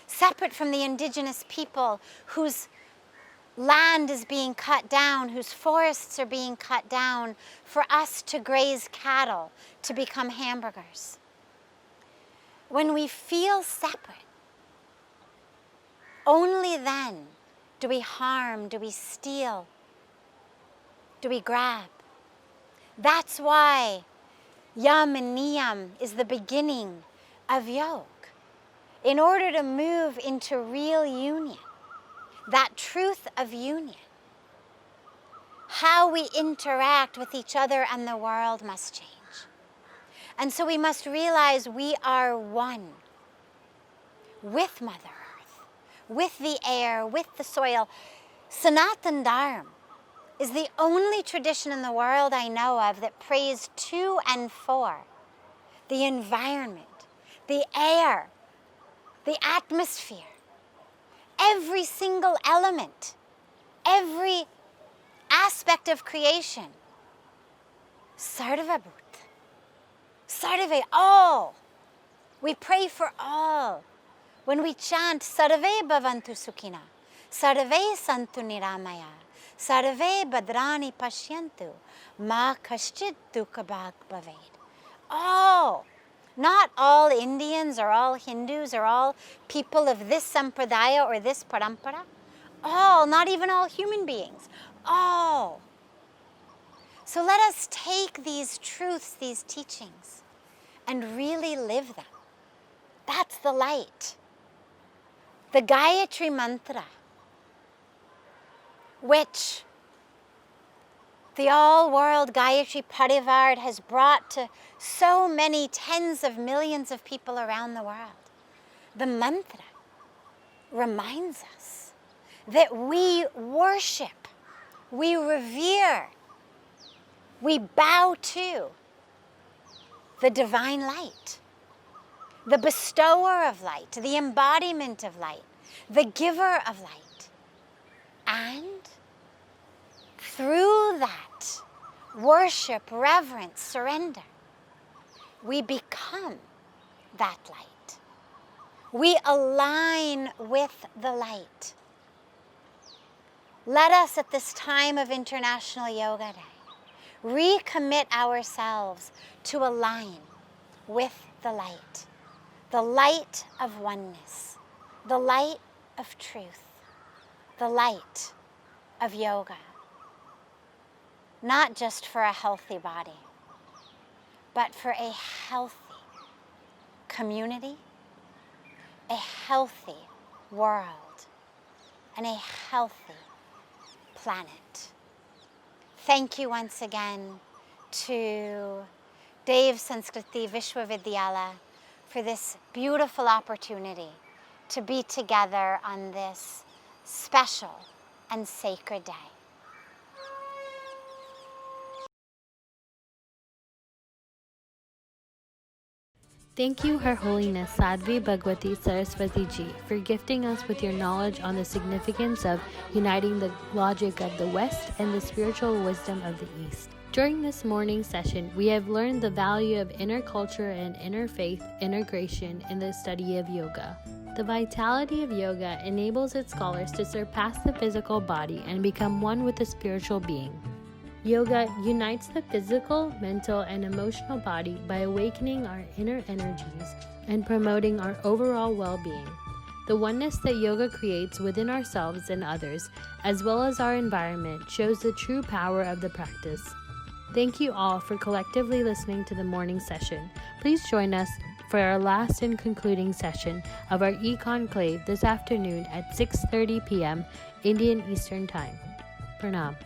Speaker 8: separate from the indigenous people whose land is being cut down, whose forests are being cut down for us to graze cattle, to become hamburgers. When we feel separate, only then do we harm, do we steal, do we grab. That's why yam and niyam is the beginning of yoga. In order to move into real union, that truth of union, how we interact with each other and the world must change. And so we must realize we are one with Mother Earth, with the air, with the soil. Sanatan Dharma is the only tradition in the world I know of that prays to and for the environment, the air, the atmosphere, every single element, every aspect of creation. Sarvabhut, Sarve, all. We pray for all. When we chant Sarve Bhavantu Sukhina, Sarve Santu Niramaya, Sarve Badrani Pashyantu, Ma Kaschit Dukhabhag Bhaved. All. Not all Indians or all Hindus or all people of this sampradaya or this parampara. All, not even all human beings. All. So let us take these truths, these teachings, and really live them. That's the light. The Gayatri Mantra, which the all-world Gayatri Parivar has brought to so many tens of millions of people around the world. The mantra reminds us that we worship, we revere, we bow to the divine light, the bestower of light, the embodiment of light, the giver of light. And through that worship, reverence, surrender, we become that light. We align with the light. Let us, at this time of International Yoga Day, recommit ourselves to align with the light of oneness, the light of truth, the light of yoga. Not just for a healthy body, but for a healthy community, a healthy world, and a healthy planet. Thank you once again to Dev Sanskriti Vishwavidyalaya for this beautiful opportunity to be together on this special and sacred day.
Speaker 5: Thank you, Her Holiness Sadhvi Bhagwati Saraswati Ji, for gifting us with your knowledge on the significance of uniting the logic of the West and the spiritual wisdom of the East. During this morning session, we have learned the value of inner culture and inner faith integration in the study of yoga. The vitality of yoga enables its scholars to surpass the physical body and become one with the spiritual being. Yoga unites the physical, mental, and emotional body by awakening our inner energies and promoting our overall well-being. The oneness that yoga creates within ourselves and others, as well as our environment, shows the true power of the practice. Thank you all for collectively listening to the morning session. Please join us for our last and concluding session of our E-Conclave this afternoon at 6:30 p.m. Indian Eastern Time. Pranam.